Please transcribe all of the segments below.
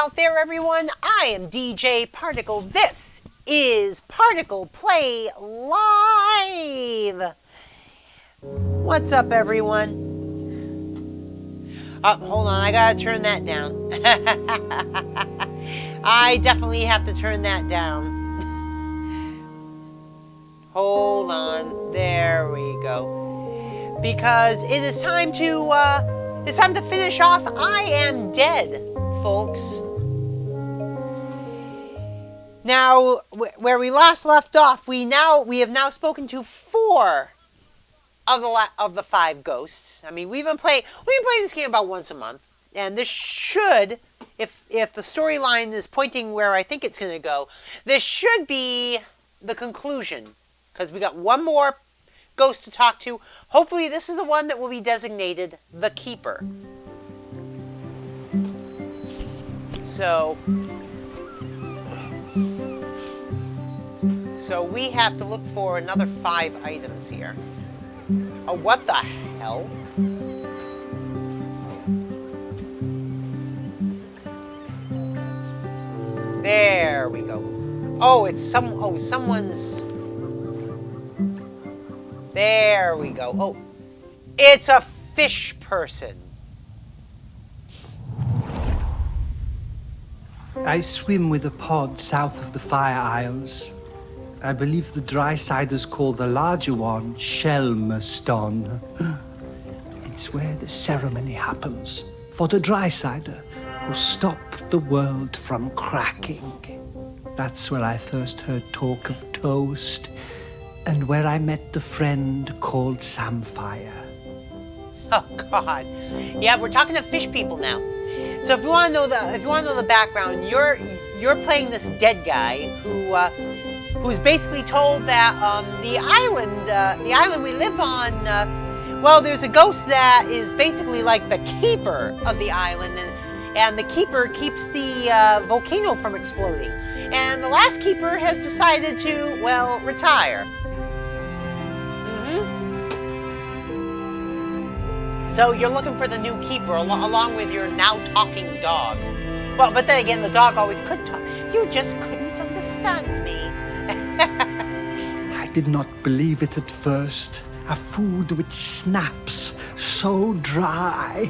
out there, everyone. I am DJ Particle. This is ParticlePlay Live. What's up, everyone? Hold on. I gotta turn that down. I definitely have to turn that down. Hold on. There we go. Because it is time to finish off I Am Dead, folks. Now, where we last left off, we have now spoken to 4 of the 5 ghosts. I mean, we've been playing this game about once a month, and this should, if the storyline is pointing where I think it's going to go, this should be the conclusion, because we got one more ghost to talk to. Hopefully this is the one that will be designated the Keeper. So we have to look for another 5 items here. Oh, what the hell? There we go. Oh, it's someone's... There we go. Oh, it's a fish person. I swim with a pod south of the Fire Isles. I believe the dry-siders call the larger one Shelmerston. It's where the ceremony happens for the dry-sider who stopped the world from cracking. That's where I first heard talk of toast, and where I met the friend called Samfire. Oh God! Yeah, we're talking to fish people now. So if you want to know the background, you're playing this dead guy who's basically told that the island we live on, well, there's a ghost that is basically like the keeper of the island, and the keeper keeps the volcano from exploding. And the last keeper has decided to, well, retire. So you're looking for the new keeper along with your now talking dog. Well, but then again, the dog always could talk. You just couldn't understand me. I did not believe it at first. A food which snaps so dry.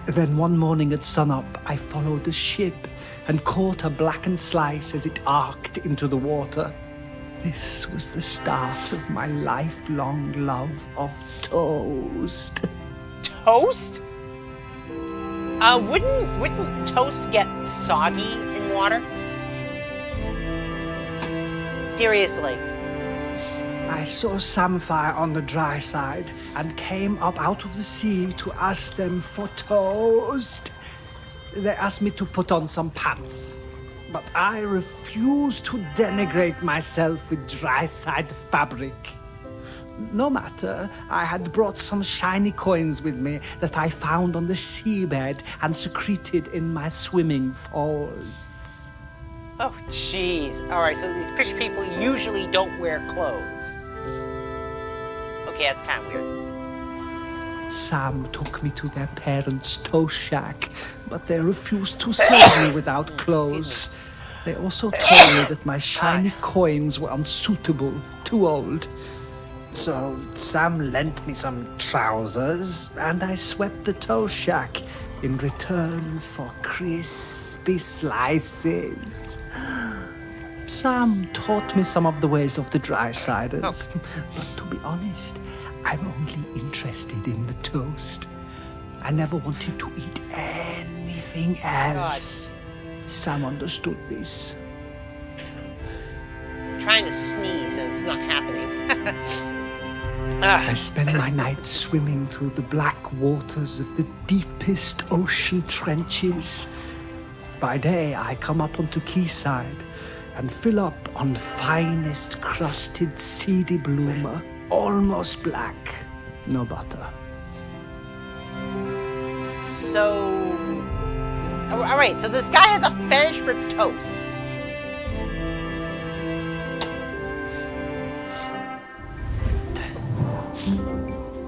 Then one morning at sunup, I followed a ship and caught a blackened slice as it arced into the water. This was the start of my lifelong love of toast. Toast? Wouldn't toast get soggy in water? Seriously. I saw Samfire on the dry side and came up out of the sea to ask them for toast. They asked me to put on some pants, but I refused to denigrate myself with dry-side fabric. No matter, I had brought some shiny coins with me that I found on the seabed and secreted in my swimming falls. Oh, jeez. All right, so these fish people usually don't wear clothes. Okay, that's kind of weird. Sam took me to their parents' toast shack, but they refused to serve me without clothes. They also told me that my shiny coins were unsuitable, too old. So Sam lent me some trousers, and I swept the toast shack in return for crispy slices. Sam taught me some of the ways of the dry-siders, but to be honest, I'm only interested in the toast. I never wanted to eat anything else. God. Sam understood this. I'm trying to sneeze and it's not happening. I spend my nights swimming through the black waters of the deepest ocean trenches. By day, I come up onto quayside and fill up on the finest crusted seedy bloomer, almost black, no butter. So, all right, so this guy has a fetish for toast.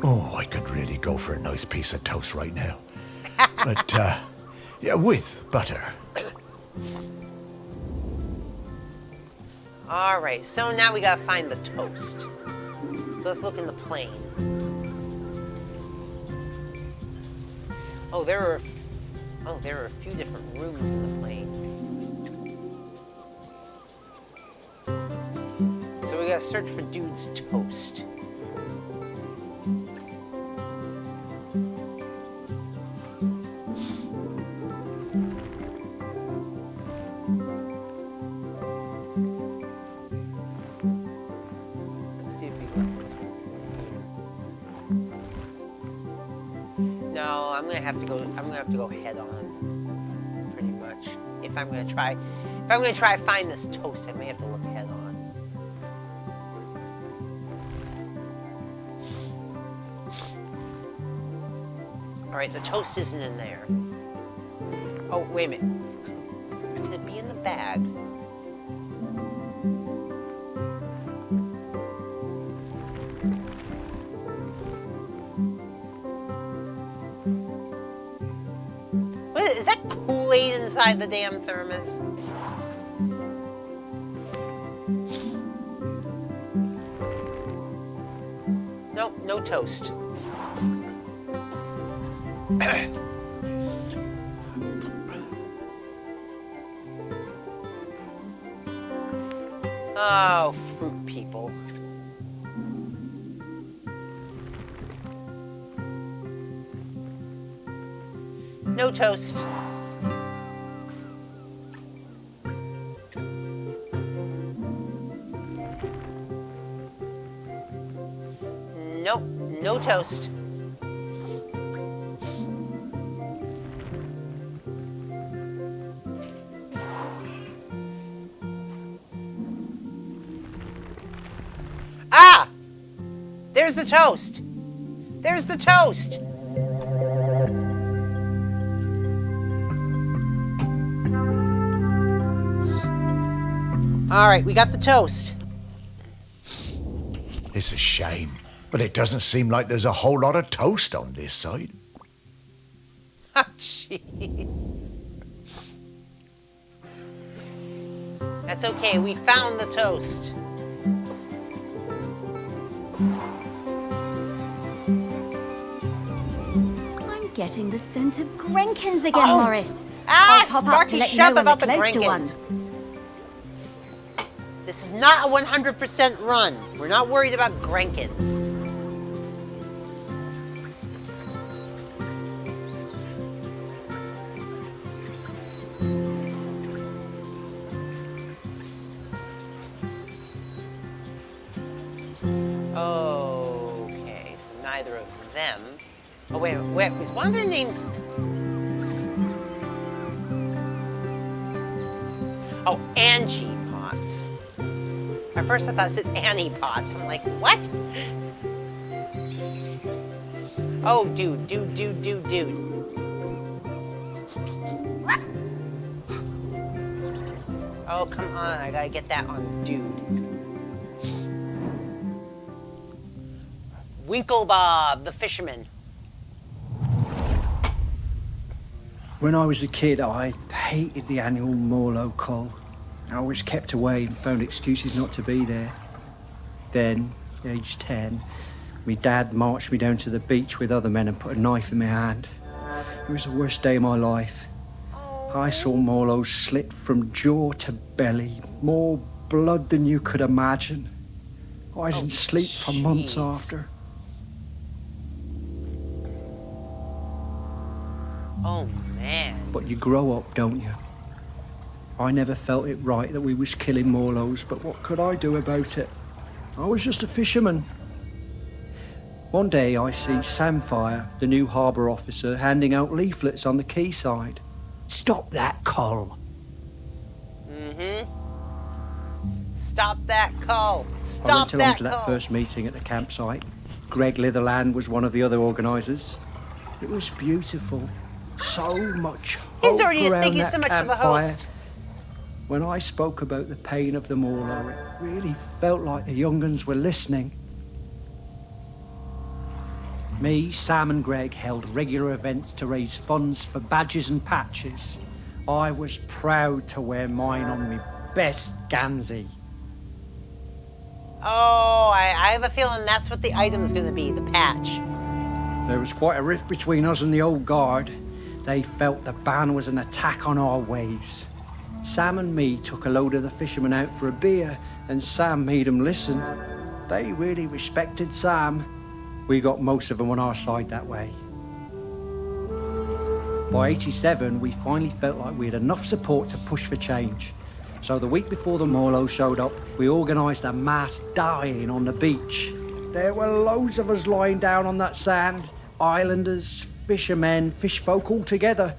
Oh, I could really go for a nice piece of toast right now. But, yeah, with butter. Alright, so now we gotta find the toast. So let's look in the plane. Oh, there are a few different rooms in the plane. So we gotta search for dude's toast. Let's see if we got the toast in here. No, I'm gonna have to go head on. Pretty much. If I'm gonna try to find this toast, I may have to look head on. Alright, the toast isn't in there. Oh, wait a minute. Could it be in the bag? What is that Kool-Aid inside the damn thermos? Nope, no toast. Oh, fruit people. No toast. Nope, no toast. Ah! There's the toast! There's the toast! Alright, we got the toast. It's a shame, but it doesn't seem like there's a whole lot of toast on this side. Oh, jeez. That's okay, we found the toast. I'm getting the scent of Grenkins again, Oh. Morris. Ah, I'll pop up Sparky, to let you shut know up when about the we're close to one. Grenkins. This is not a 100% run. We're not worried about Grenkins. Okay, so neither of them. Oh, wait, was one of their names... Oh, Angie Potts. At first I thought it said Annie Potts. I'm like, what? Oh, dude. Oh, come on. I gotta get that on dude. Winkle Bob, the fisherman. When I was a kid, I hated the annual Morlow Cull. I was kept away and found excuses not to be there. Then, age 10, my dad marched me down to the beach with other men and put a knife in my hand. It was the worst day of my life. I saw Morlow slit from jaw to belly, more blood than you could imagine. I didn't sleep for months jeez. after. Oh, man. But you grow up, don't you? I never felt it right that we was killing Morlows, but what could I do about it? I was just a fisherman. One day I see Samfire, the new harbour officer, handing out leaflets on the quayside. Stop that, Col. Stop that call. I Stop went along that to that call. first meeting at the campsite. Greg Litherland was one of the other organisers. It was beautiful. So much hope He's already around thank you that so much for the campfire. host. When I spoke about the pain of the Morlow, it really felt like the young uns were listening. Me, Sam and Greg held regular events to raise funds for badges and patches. I was proud to wear mine on me best Gansey. Oh, I have a feeling that's what the item's gonna be, the patch. There was quite a rift between us and the old guard. They felt the ban was an attack on our ways. Sam and me took a load of the fishermen out for a beer, and Sam made them listen. They really respected Sam. We got most of them on our side that way. By 87, we finally felt like we had enough support to push for change. So the week before the Morlos showed up, we organised a mass dying on the beach. There were loads of us lying down on that sand, islanders, fishermen, fish folk all together.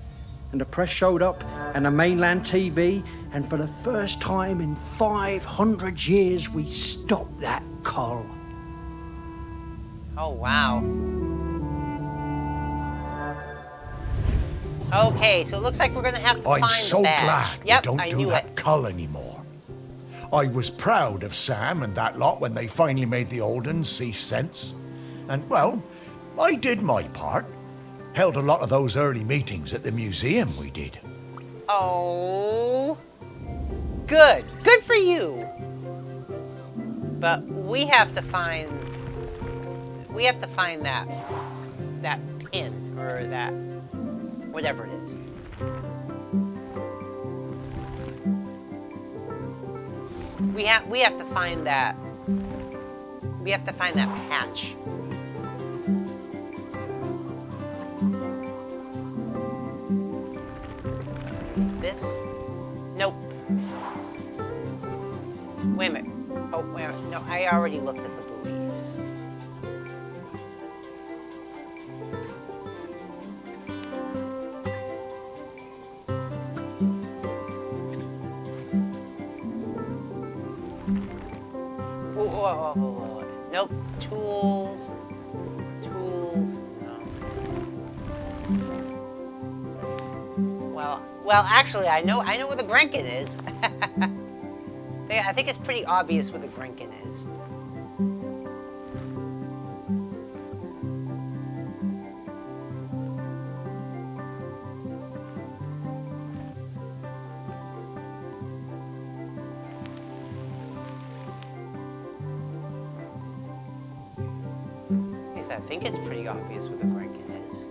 And the press showed up, and the mainland TV, and for the first time in 500 years, we stopped that cull. Oh, wow. Okay, so it looks like we're gonna have to find I'm so the badge. glad Yep, we don't I do knew that it. cull anymore. I was proud of Sam and that lot when they finally made the old uns see sense. And, well, I did my part. Held a lot of those early meetings at the museum, we did. Oh, good. Good for you. But we have to find that pin, or that whatever it is. We have to find that. We have to find that patch. This? Nope. Wait a minute. Oh, wait a minute. No, I already looked at the buoys. Whoa. Nope. Tools. No. Well, actually, I know where the Grenkin is. I think it's pretty obvious where the Grenkin is. At least I think it's pretty obvious where the Grenkin is.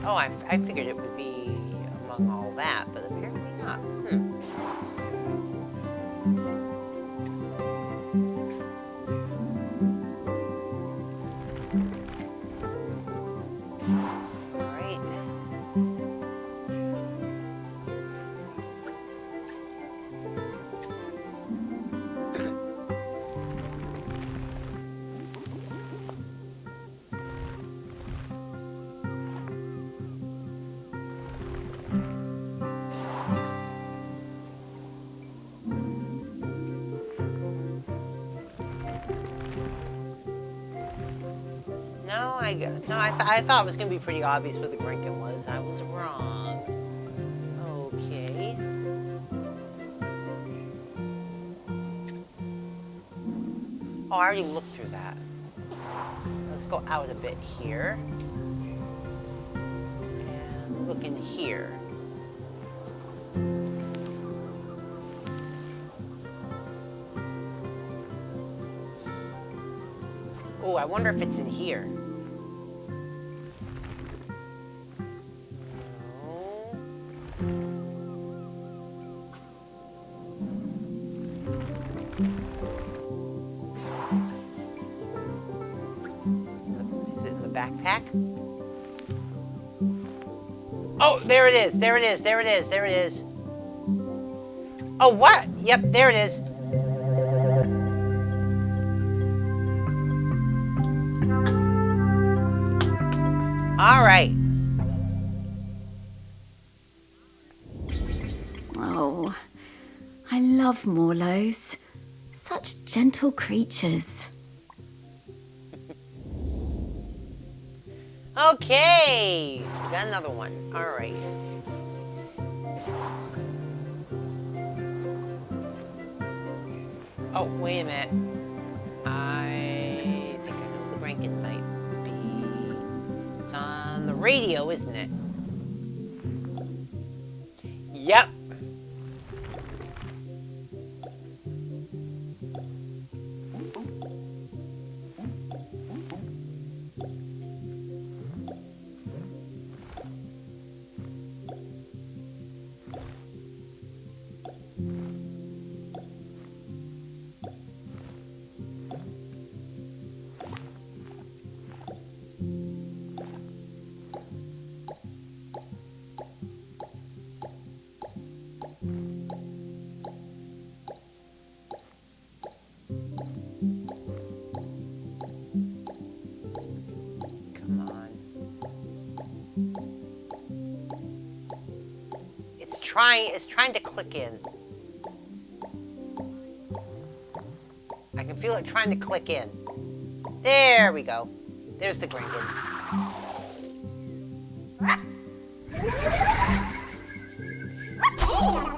Oh, I figured it would be among all that, but apparently not. All right. I thought it was going to be pretty obvious where the Grenkin was. I was wrong. Okay. Oh, I already looked through that. Let's go out a bit here. And look in here. Oh, I wonder if it's in here. Backpack? Oh, there it is. Oh, what? Yep, there it is. All right. Oh, I love Morlos. Such gentle creatures. Okay, we got another one. All right. Oh, wait a minute. video, isn't it? Yep. It's trying to click in. I can feel it trying to click in. There we go. There's the Grinkin.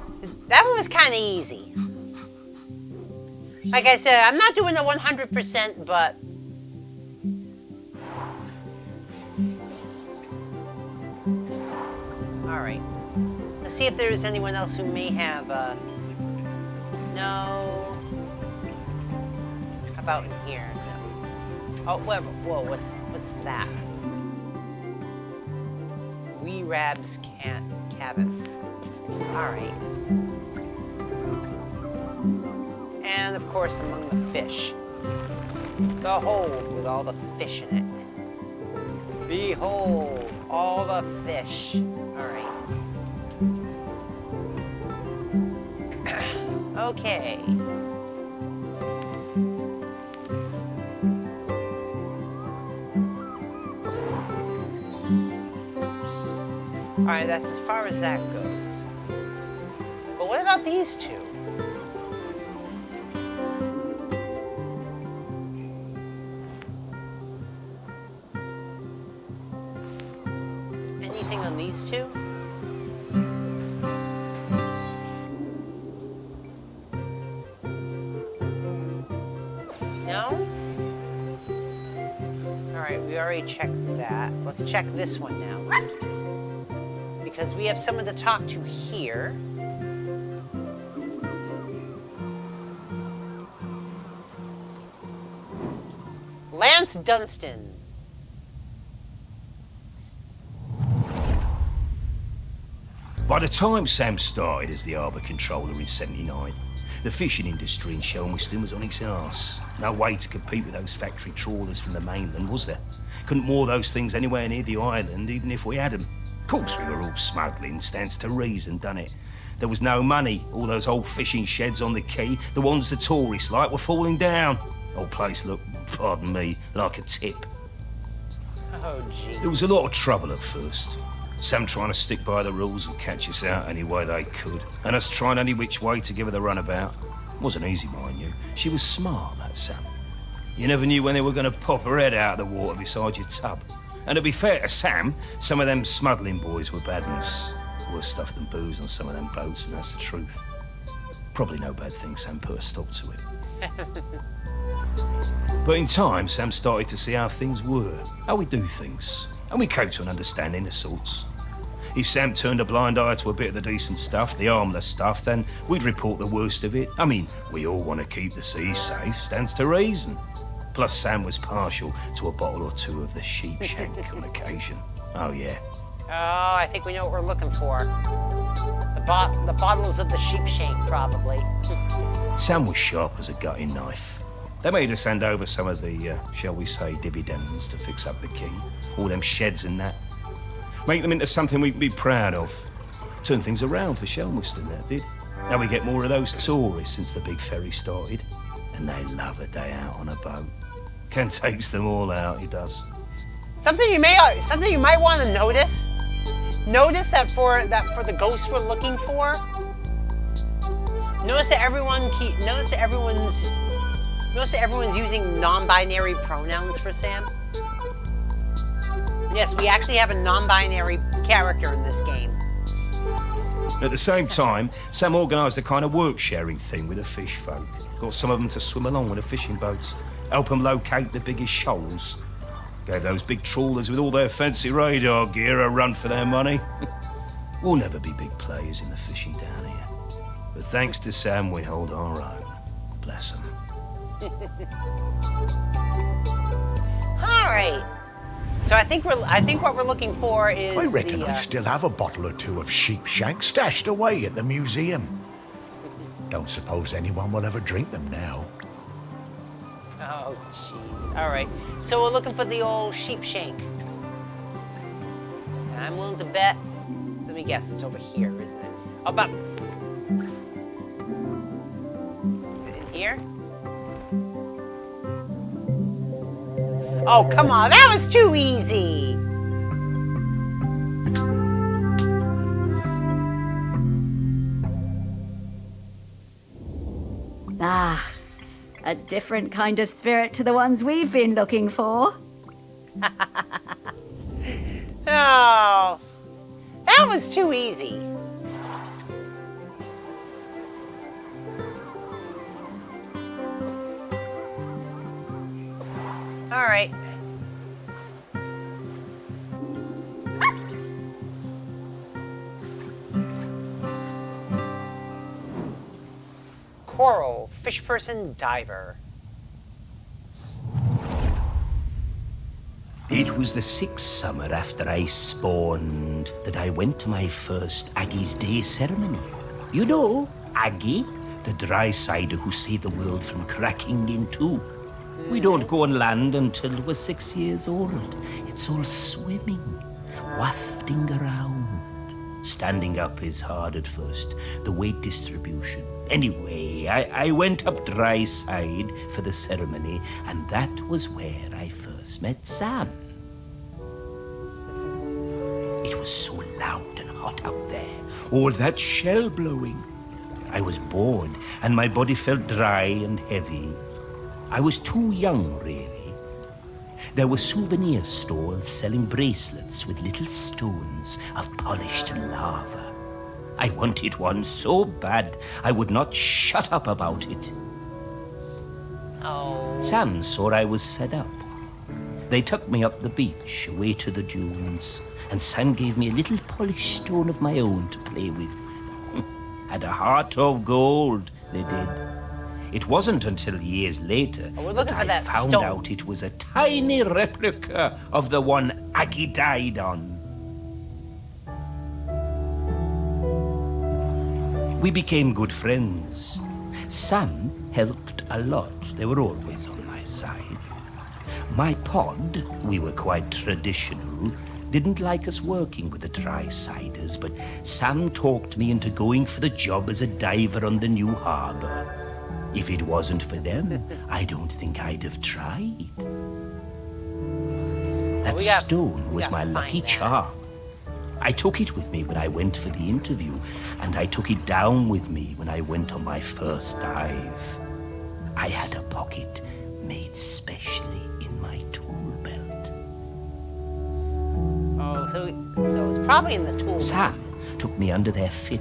So that one was kind of easy. Like I said, I'm not doing the 100%, but... Alright. Let's see if there's anyone else who may have, no. How about in here? No. Oh, whoa, what's that? Wee Rab's cabin. Alright. And, of course, among the fish. The hold with all the fish in it. Behold, all the fish. Alright. Okay. Alright, that's as far as that goes. But what about these two? Anything on these two? No? Alright, we already checked that. Let's check this one now. Because we have someone to talk to here. Lance Dunstan. By the time Sam started as the harbour controller in '79, the fishing industry in Shelmiston was on its arse. No way to compete with those factory trawlers from the mainland, was there? Couldn't moor those things anywhere near the island, even if we had them. Of course we were all smuggling, stands to reason, done it? There was no money. All those old fishing sheds on the quay, the ones the tourists like, were falling down. Old place looked, pardon me, like a tip. Oh, gee. There was a lot of trouble at first. Sam trying to stick by the rules and catch us out any way they could, and us trying any which way to give her the runabout. Wasn't easy, mind you. She was smart, that Sam. You never knew when they were going to pop her head out of the water beside your tub. And to be fair to Sam, some of them smuggling boys were bad ones. Worse stuff than booze on some of them boats, and that's the truth. Probably no bad thing Sam put a stop to it. But in time, Sam started to see how things were, how we do things, and we came to an understanding of sorts. If Sam turned a blind eye to a bit of the decent stuff, the harmless stuff, then we'd report the worst of it. I mean, we all want to keep the seas safe, stands to reason. Plus, Sam was partial to a bottle or two of the sheep shank on occasion. Oh, yeah. Oh, I think we know what we're looking for. The bottles of the sheep shank, probably. Sam was sharp as a gutting knife. They made us hand over some of the, shall we say, dividends to fix up the quay. All them sheds and that. Make them into something we can be proud of. Turn things around for Shelmiston, that did. Now we get more of those tourists since the big ferry started. And they love a day out on a boat. Ken takes them all out, he does. Something you might want to notice. Notice that for the ghosts we're looking for. Notice that everyone's using non-binary pronouns for Sam. Yes, we actually have a non-binary character in this game. At the same time, Sam organised a kind of work-sharing thing with the fish folk. Got some of them to swim along with the fishing boats, help them locate the biggest shoals. Gave those big trawlers with all their fancy radar gear a run for their money. We'll never be big players in the fishing down here. But thanks to Sam, we hold our own. Bless him. All right. So I think what we're looking for is I reckon the, I still have a bottle or two of sheep shank stashed away at the museum. Don't suppose anyone will ever drink them now. Oh, jeez. All right. So we're looking for the old sheep shank. And I'm willing to bet. Let me guess. It's over here, isn't it? Oh, but is it in here? Oh, come on. That was too easy. Ah, a different kind of spirit to the ones we've been looking for. Oh, that was too easy. All right. Coral, fish person, diver. It was the 6th summer after I spawned that I went to my first Aggie's Day ceremony. You know, Aggie, the dry cider who saved the world from cracking in two. We don't go on land until we're 6 years old. It's all swimming, wafting around. Standing up is hard at first, the weight distribution. Anyway, I went up dry side for the ceremony, and that was where I first met Sam. It was so loud and hot out there, all that shell blowing. I was bored, and my body felt dry and heavy. I was too young, really. There were souvenir stalls selling bracelets with little stones of polished lava. I wanted one so bad, I would not shut up about it. Oh. Sam saw I was fed up. They took me up the beach, away to the dunes, and Sam gave me a little polished stone of my own to play with. Had a heart of gold, they did. It wasn't until years later we're that looking for I that found stone. out it was a tiny replica of the one Aggie died on. We became good friends. Sam helped a lot. They were always on my side. My pod, we were quite traditional, didn't like us working with the dry-siders, but Sam talked me into going for the job as a diver on the new harbor. If it wasn't for them, I don't think I'd have tried. That stone was my lucky charm. I took it with me when I went for the interview, and I took it down with me when I went on my first dive. I had a pocket made specially in my tool belt. Oh, so it's probably in the tool. Sam took me under their fin,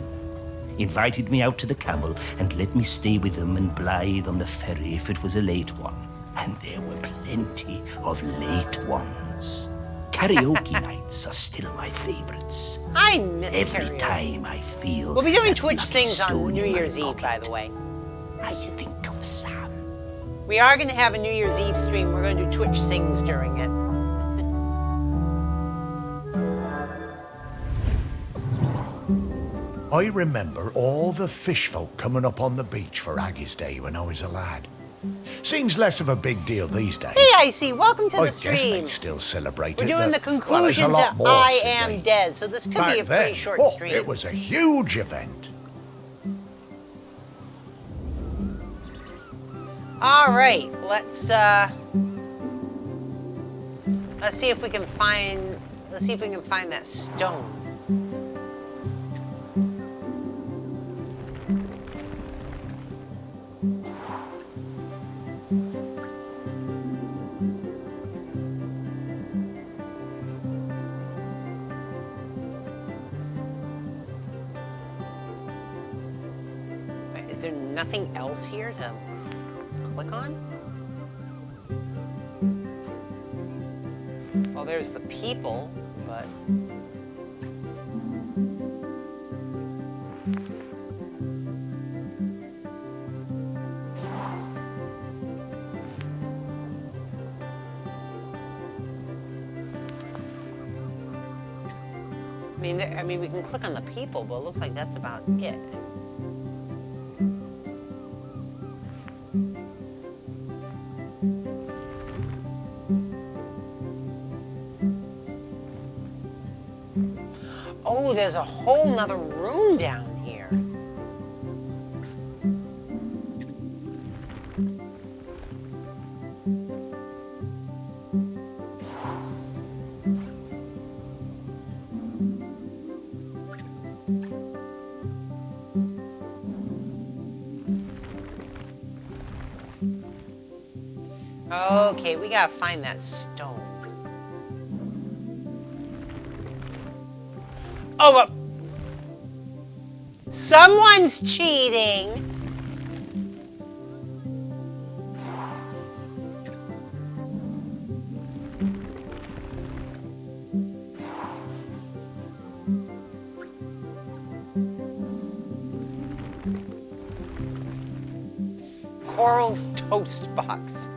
invited me out to the camel, and let me stay with them and blithe on the ferry if it was a late one. And there were plenty of late ones. Karaoke nights are still my favorites. I miss Every karaoke. time I feel We'll be doing that Twitch lucky things on stone New in my Year's Eve, by pocket, the way. I think of Sam. We are going to have a New Year's Eve stream. We're going to do Twitch sings during it. I remember all the fish folk coming up on the beach for Aggie's Day when I was a lad. Seems less of a big deal these days. Hey, Icy, welcome to I the guess they stream. still celebrate We're it, doing the but, well, there's a conclusion lot to more I today. Am Dead, so this could Back be a then, pretty short oh, stream. it was a huge event. All right, let's see if we can find that stone. Is there nothing else here to click on? Well, there's the people, but... I mean, we can click on the people, but it looks like that's about it. Oh, there's a whole nother room down here. Okay, we gotta find that stone. Oh, someone's cheating! Coral's toast box.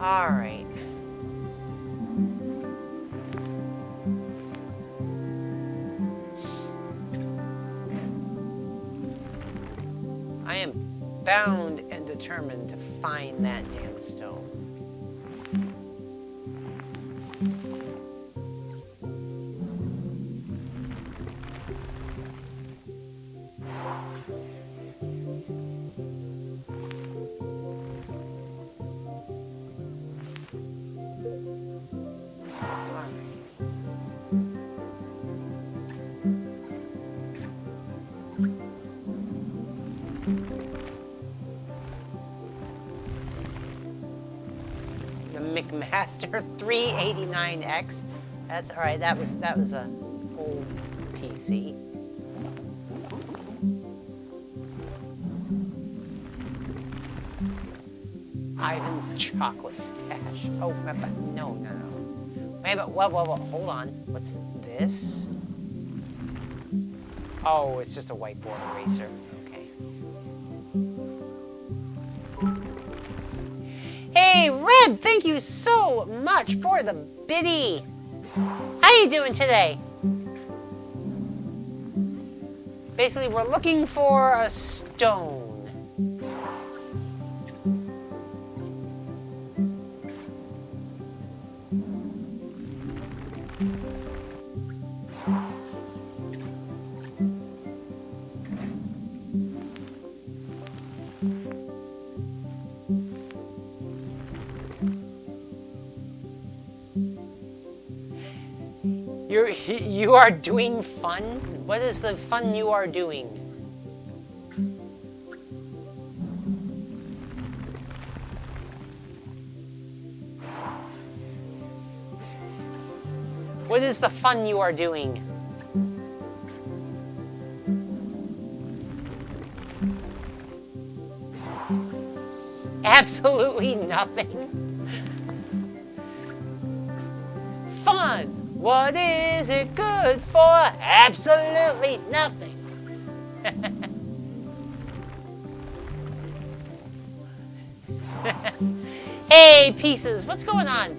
All right. I am bound and determined to find that damn stone. McMaster 389X. That's all right. That was a old PC. Ivan's chocolate stash. Oh, no. Wait, but whoa, hold on. What's this? Oh, it's just a whiteboard eraser. Okay. Hey, Red, thank you so much for the biddy. How you doing today? Basically, we're looking for a stone. You are doing fun? What is the fun you are doing? What is the fun you are doing? Absolutely nothing. Fun. What is it good for? Absolutely nothing. Hey, pieces, what's going on?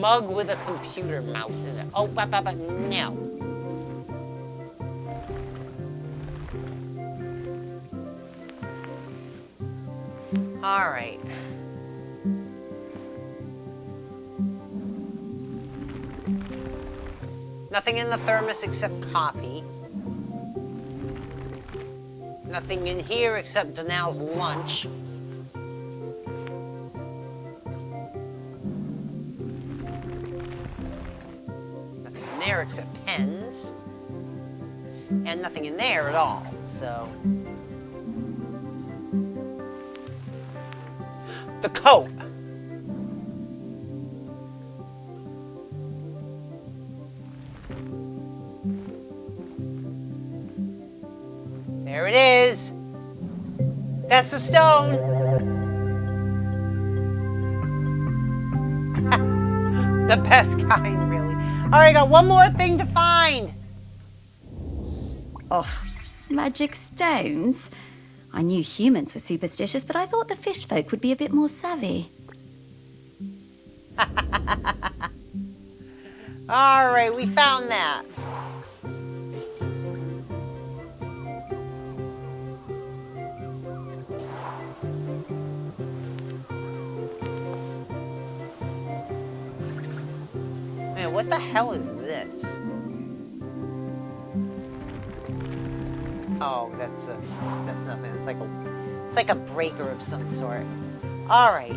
Mug with a computer mouse in it. Oh, no. All right. Nothing in the thermos except coffee. Nothing in here except Donal's lunch. works at pens. And nothing in there at all, so... The coat! There it is! That's the stone! The best kind, really. Alright, got one more thing to find! Oh, magic stones? I knew humans were superstitious, but I thought the fish folk would be a bit more savvy. Alright, we found that. Man, what the hell is this? Oh, that's nothing. It's like a breaker of some sort. All right.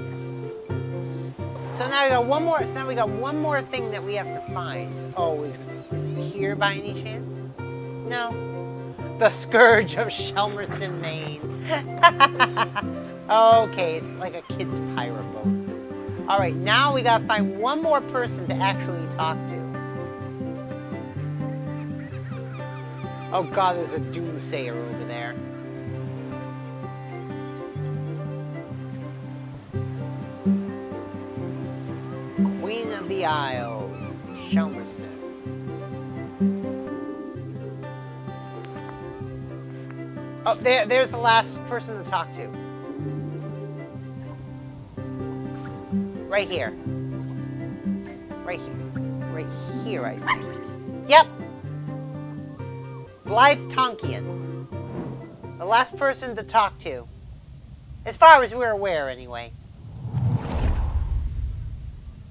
So now we got one more. So now we got one more thing that we have to find. Oh, is it here by any chance? No. The Scourge of Shelmerston, Maine. Okay, it's like a kid's pirate boat. All right, now we gotta find one more person to actually talk to. Oh god, there's a doomsayer over there. Queen of the Isles, Shelmerston. Oh, there's the last person to talk to. Right here. Right here. Right here, I think. Yep! Blythe Tonkian. The last person to talk to. As far as we're aware, anyway.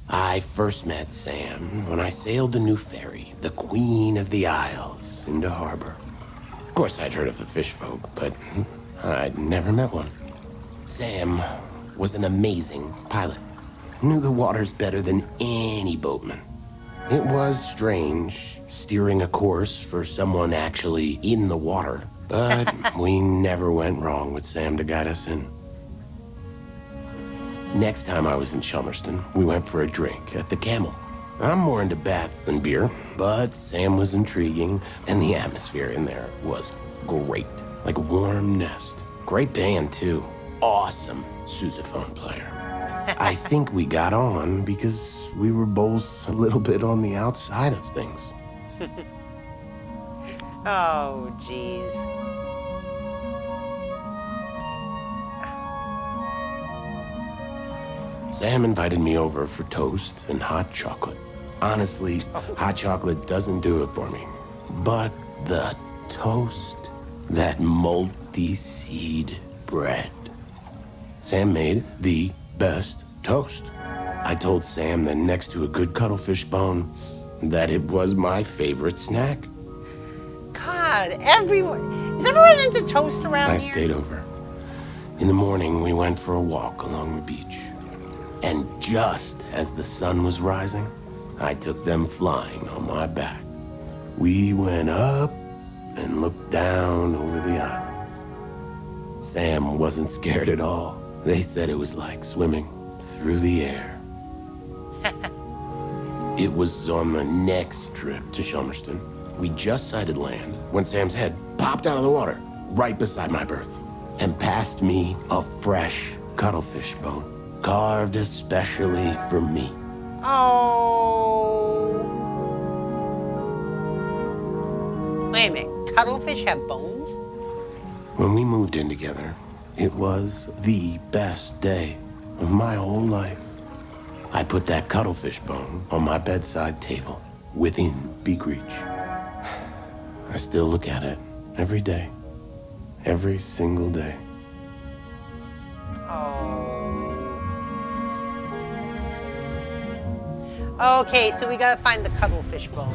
I first met Sam when I sailed the new ferry, the Queen of the Isles, into harbor. Of course, I'd heard of the fish folk, but I'd never met one. Sam was an amazing pilot. Knew the waters better than any boatman. It was strange steering a course for someone actually in the water, but we never went wrong with Sam to guide us in. Next time I was in Shelmerston, we went for a drink at the Camel. I'm more into bats than beer, but Sam was intriguing, and the atmosphere in there was great, like a warm nest. Great band, too. Awesome sousaphone player. I think we got on because we were both a little bit on the outside of things. Oh, jeez. Sam invited me over for toast and hot chocolate. Honestly, hot chocolate doesn't do it for me. But the toast, that multi-seed bread. Sam made the best toast. I told Sam that next to a good cuttlefish bone, that it was my favorite snack. God, is everyone into toast around I here? stayed over. In the morning, we went for a walk along the beach. And just as the sun was rising, I took them flying on my back. We went up and looked down over the islands. Sam wasn't scared at all. They said it was like swimming through the air. It was on the next trip to Shelmerston. We just sighted land when Sam's head popped out of the water right beside my berth and passed me a fresh cuttlefish bone, carved especially for me. Oh. Wait a minute, cuttlefish have bones? When we moved in together, it was the best day of my whole life. I put that cuttlefish bone on my bedside table within big reach. I still look at it every day, every single day. Oh. Okay, so we gotta find the cuttlefish bone.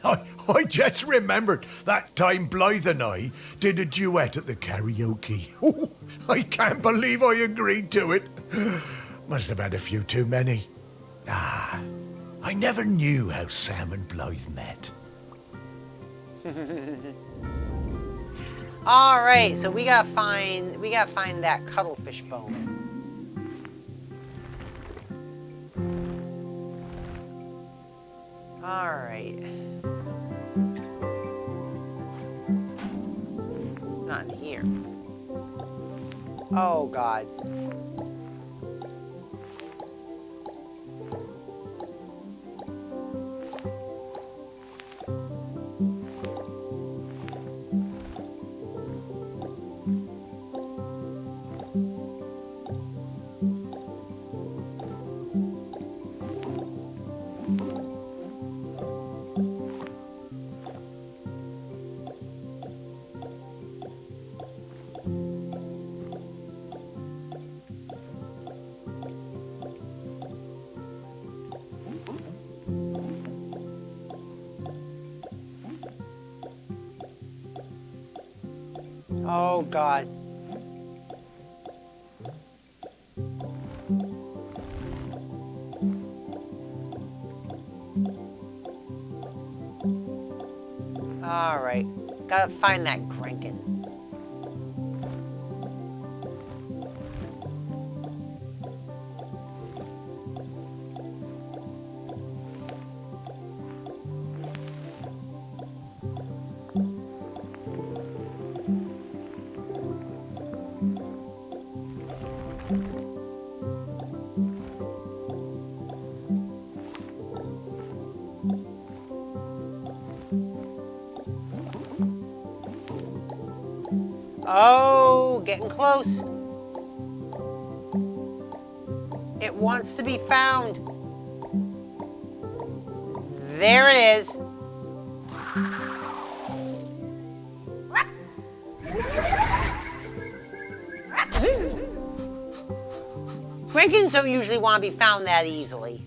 I just remembered that time Blythe and I did a duet at the karaoke. I can't believe I agreed to it. Must have had a few too many. I never knew how Sam and Blythe met. All right, so we gotta find that cuttlefish bone. All right. Not in here. Oh God. Oh God. All right, gotta find that Grenkin. Oh, getting close. It wants to be found. There it is. Grinkins don't usually want to be found that easily.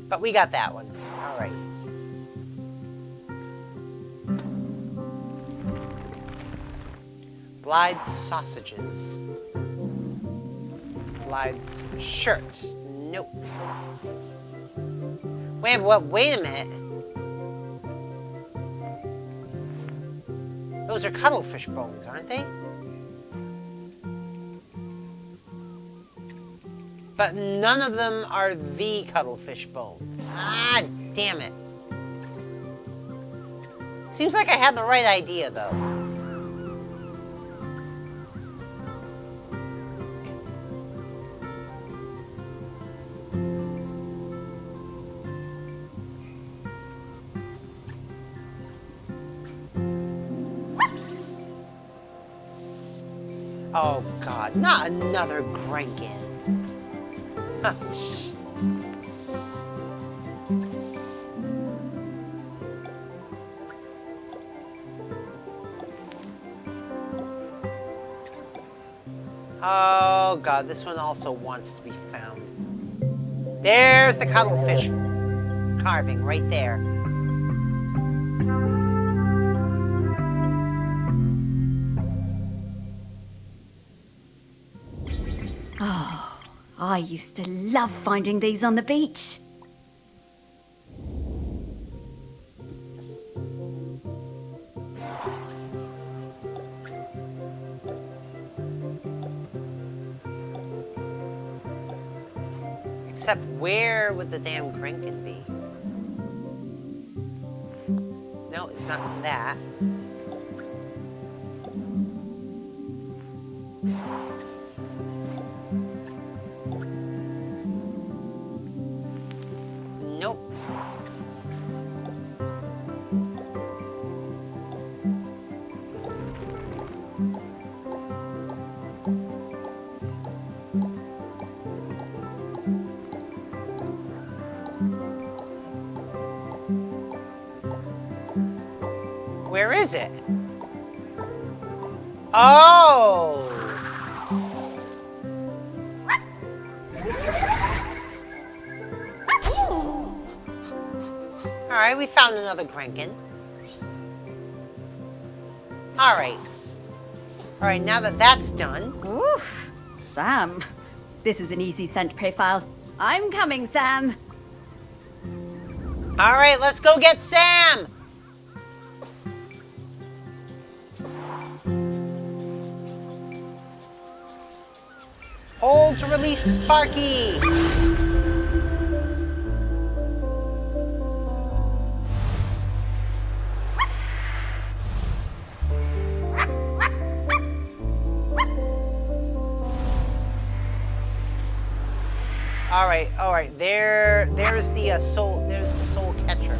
But we got that one. All right. Blythe's sausages. Blythe's shirt. Nope. Wait a minute. Those are cuttlefish bones, aren't they? But none of them are the cuttlefish bone. Ah, damn it. Seems like I had the right idea, though. Oh God, not another Grenkin. Oh, jeez. Oh God, this one also wants to be found. There's the cuttlefish carving right there. Oh, I used to love finding these on the beach. Except where would the damn Grenkin be? No, it's not in that. Nope. Where is it? Oh! Alright, we found another Grenkin. Alright. Alright, now that that's done... Oof, Sam. This is an easy scent profile. I'm coming, Sam. All right, let's go get Sam. Hold to release Sparky. All right. There's the soul. There's the soul catcher.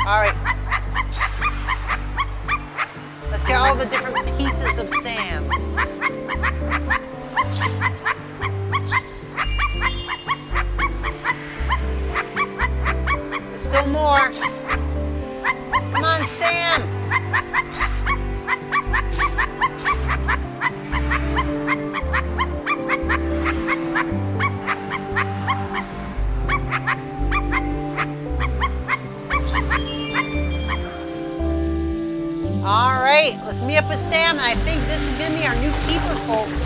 All right. Let's get all the different pieces of Sam. There's still more. Come on, Sam! Alright, let's meet up with Sam, and I think this is going to be our new keeper, folks.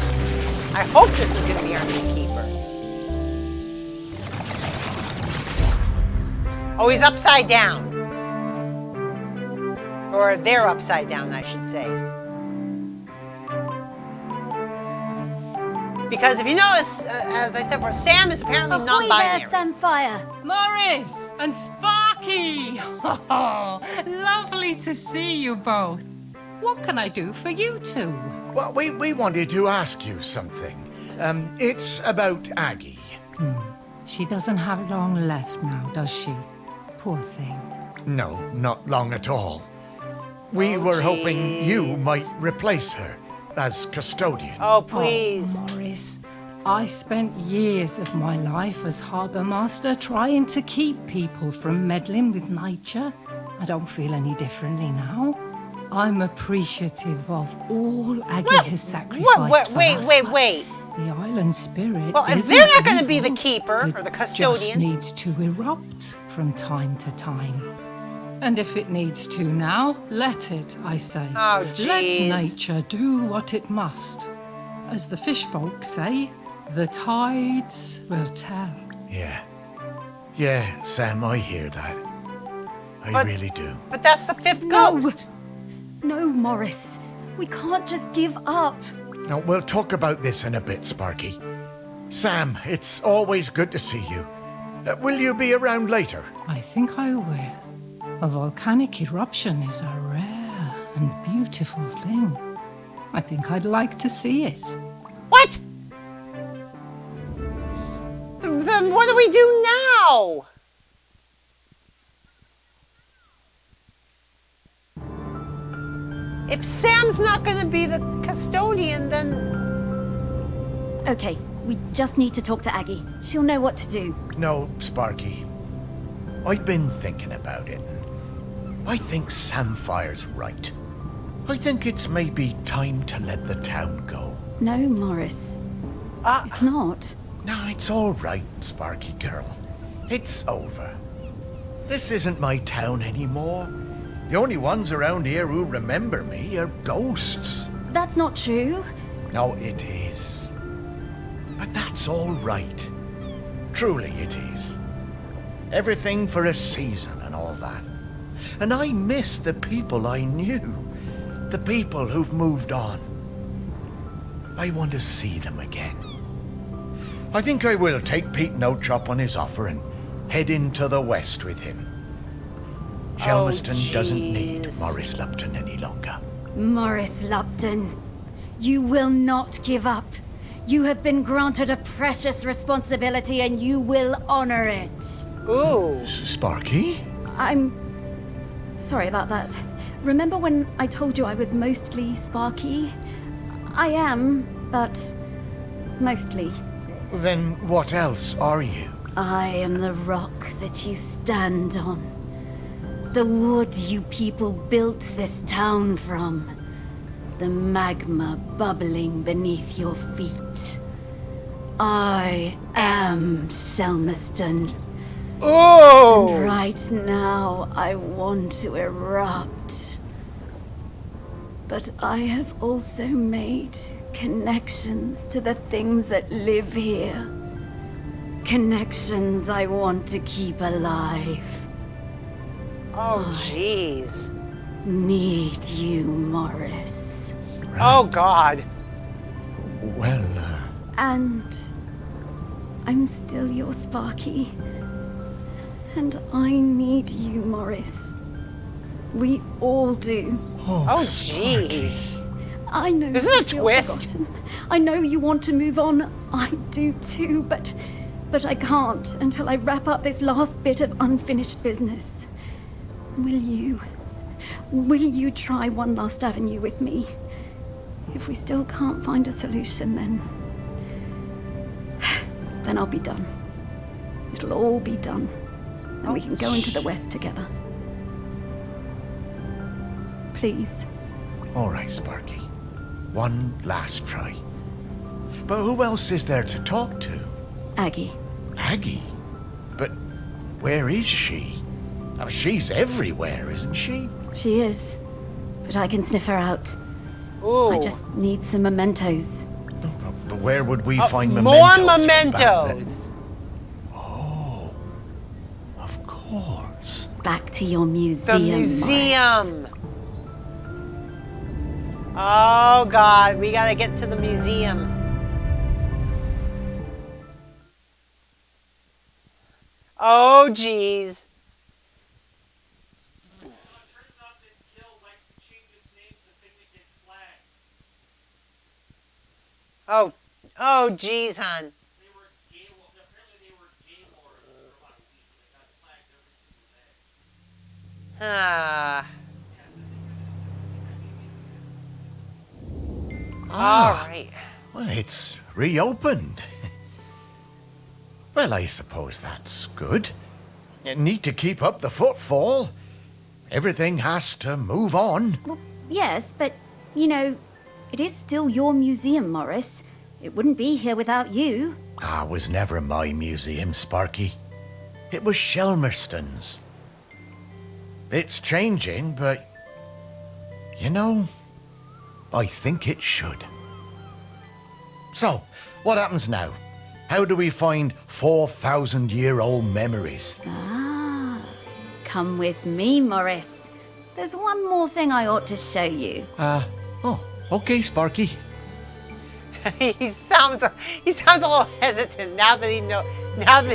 I hope this is going to be our new keeper. Oh, he's upside down. Or they're upside down, I should say. Because if you notice, as I said before, Sam is apparently non-binary. Ahoy there, Samfire! Morris and Sparky! Lovely to see you both. What can I do for you two? Well, we wanted to ask you something. It's about Aggie. She doesn't have long left now, does she? Poor thing. No, not long at all. We were hoping you might replace her as custodian. Oh, please. Oh, Morris, I spent years of my life as harbour master trying to keep people from meddling with nature. I don't feel any differently now. I'm appreciative of all Aggie has sacrificed for us. Wait. The island spirit. Well, if isn't they're not going to be evil. the keeper or the It custodian. just needs to erupt from time to time. And if it needs to now, let it, I say. Oh, let jeez. nature do what it must. As the fish folk say, the tides will tell. Yeah, Sam, I hear that. I really do. But that's the fifth No. ghost. No, Morris. We can't just give up. Now, we'll talk about this in a bit, Sparky. Sam, it's always good to see you. Will you be around later? I think I will. A volcanic eruption is a rare and beautiful thing. I think I'd like to see it. What? Then what do we do now? If Sam's not going to be the custodian, then... Okay, we just need to talk to Aggie. She'll know what to do. No, Sparky. I've been thinking about it. I think Samfire's right. I think it's maybe time to let the town go. No, Morris. It's not. No, it's all right, Sparky girl. It's over. This isn't my town anymore. The only ones around here who remember me are ghosts. That's not true. No, it is. But that's all right. Truly it is. Everything for a season and all that. And I miss the people I knew. The people who've moved on. I want to see them again. I think I will take Pete Nochop on his offer and head into the west with him. Shelmerston doesn't need Morris Lupton any longer. Morris Lupton, you will not give up. You have been granted a precious responsibility and you will honor it. Ooh. Sparky? I'm sorry about that. Remember when I told you I was mostly Sparky? I am, but mostly. Then what else are you? I am the rock that you stand on. The wood you people built this town from. The magma bubbling beneath your feet. I am Selmerston. Ooh. And right now, I want to erupt. But I have also made connections to the things that live here. Connections I want to keep alive. Oh, jeez. Need you, Morris. Oh, God. Well, And I'm still your Sparky. And I need you, Morris. We all do. Oh, jeez. I know This is you a feel twist. forgotten. I know you want to move on. I do too, but I can't until I wrap up this last bit of unfinished business. Will you try one last avenue with me? If we still can't find a solution, then I'll be done. It'll all be done. And we can go into the West together. Please. all right, Sparky. One last try. But who else is there to talk to? Aggie. Aggie? But where is she? Oh, she's everywhere, isn't she? She is. But I can sniff her out. Ooh. I just need some mementos. But where would we find More mementos? from back then? mementos. Oh, of course. Back to your The museum. Morris. museum. Oh, God. We gotta get to the museum. Oh, jeez. Oh, jeez, hon. Ah. All right. Well, it's reopened. Well, I suppose that's good. You need to keep up the footfall. Everything has to move on. Well, yes, but, you know, it is still your museum, Morris. It wouldn't be here without you. Ah, it was never my museum, Sparky. It was Shelmerston's. It's changing, but, you know, I think it should. So, what happens now? How do we find 4,000-year-old memories? Ah, come with me, Morris. There's one more thing I ought to show you. Okay, Sparky. he sounds a little hesitant now that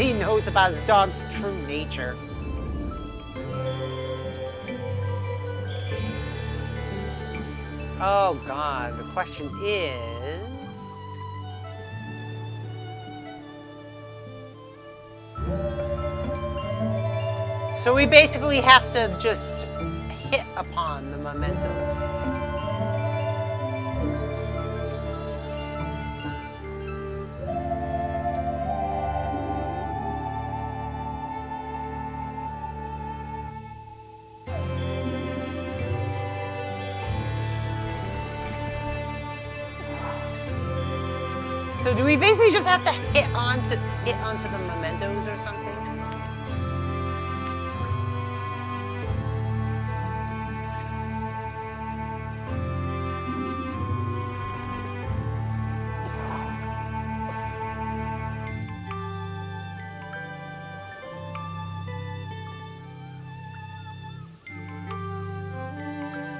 he knows about his dog's true nature. Oh, God. The question is... So we basically have to just hit upon the mementos. So do we basically just have to hit onto the mementos or something?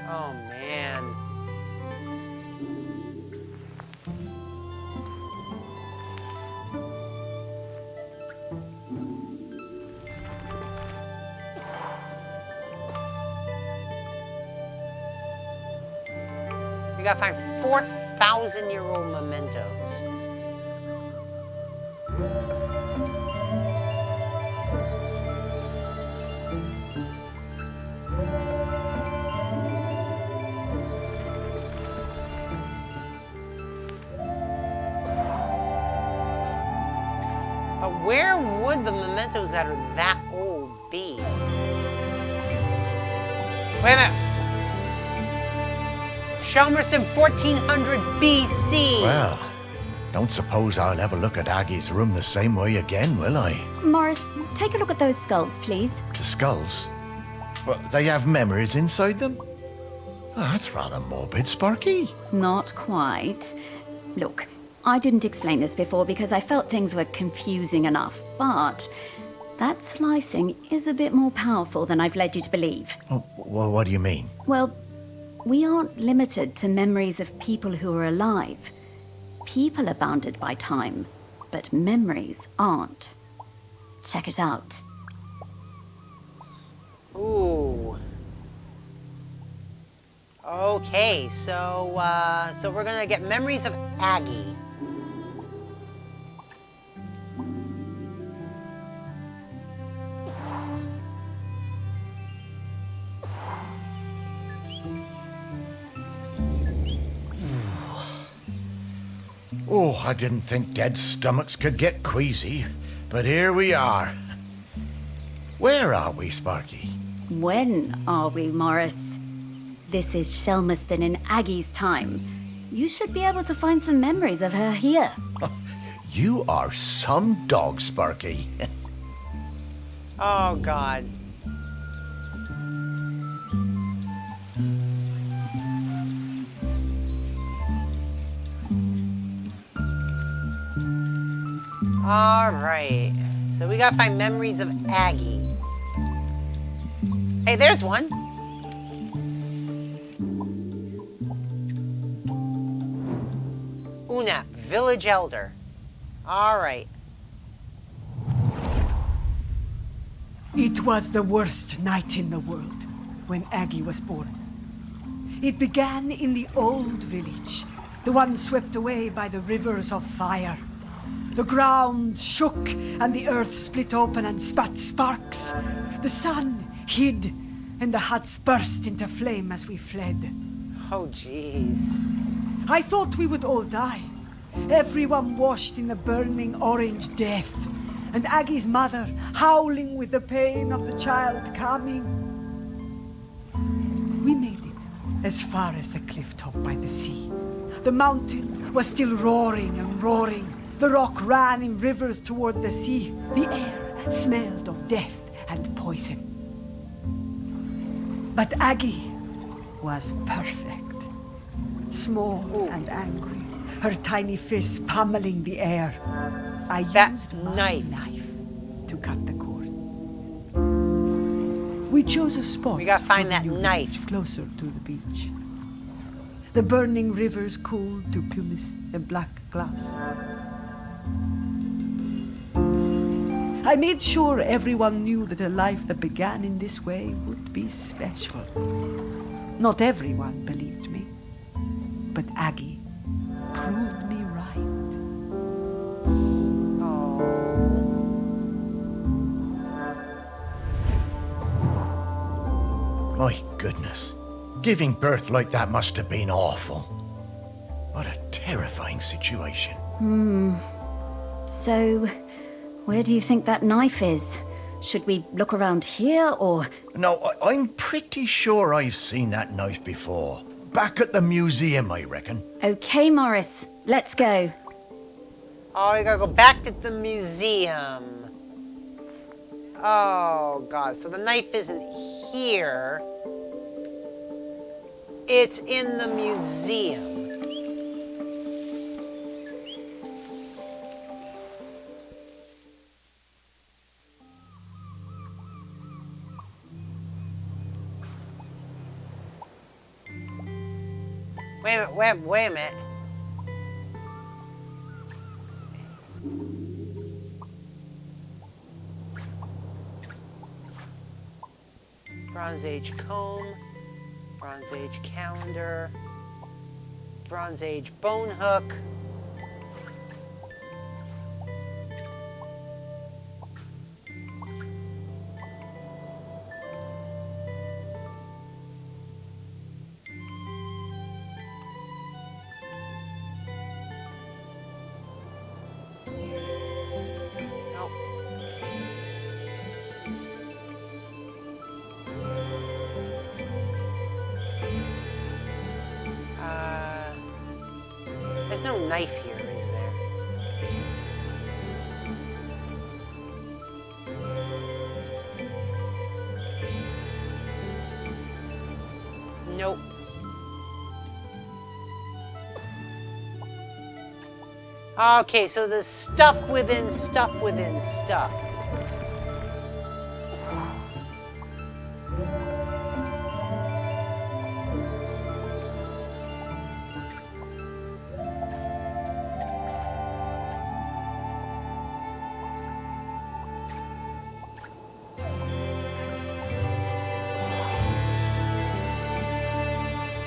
Oh man. We gotta find 4,000-year-old mementos. But where would the mementos that are that old be? Wait a minute. Shelmerson 1400 BC. Well, don't suppose I'll ever look at Aggie's room the same way again, will I? Morris, take a look at those skulls, please. The skulls? Well, they have memories inside them? Oh, that's rather morbid, Sparky. Not quite. Look, I didn't explain this before because I felt things were confusing enough, but that slicing is a bit more powerful than I've led you to believe. Oh, well, what do you mean? Well, we aren't limited to memories of people who are alive. People are bounded by time, but memories aren't. Check it out. Ooh. Okay, so we're gonna get memories of Aggie. Oh, I didn't think dead stomachs could get queasy, but here we are. Where are we, Sparky? When are we, Morris? This is Shelmerston in Aggie's time. You should be able to find some memories of her here. You are some dog, Sparky. Oh, God. All right. So we gotta find memories of Aggie. Hey, there's one. Una, village elder. All right. It was the worst night in the world when Aggie was born. It began in the old village, the one swept away by the rivers of fire. The ground shook and the earth split open and spat sparks. The sun hid and the huts burst into flame as we fled. Oh, jeez. I thought we would all die. Everyone washed in the burning orange death. And Aggie's mother howling with the pain of the child coming. We made it as far as the cliff top by the sea. The mountain was still roaring and roaring. The rock ran in rivers toward the sea. The air smelled of death and poison. But Aggie was perfect. Small and angry, her tiny fists pummeling the air. I used my knife to cut the cord. We chose a spot. We gotta find for that the new knife. village closer to the beach. The burning rivers cooled to pumice and black glass. I made sure everyone knew that a life that began in this way would be special. Not everyone believed me, but Aggie proved me right. My goodness. Giving birth like that must have been awful. What a terrifying situation. So, where do you think that knife is? Should we look around here, or...? No, I'm pretty sure I've seen that knife before. Back at the museum, I reckon. Okay, Morris, let's go. Oh, you gotta go back to the museum. Oh, God. So the knife isn't here. It's in the museum. Wait a minute. Bronze Age comb, Bronze Age calendar, Bronze Age bone hook. Nope. There's no knife here, is there? Nope. Okay, so there's stuff within stuff within stuff.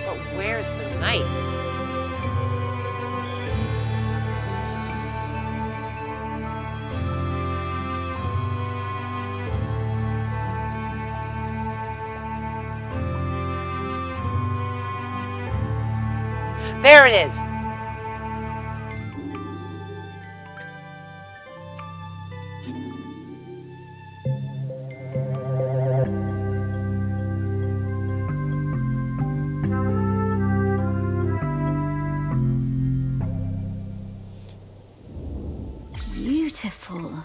But where's the knife? There it is. Beautiful.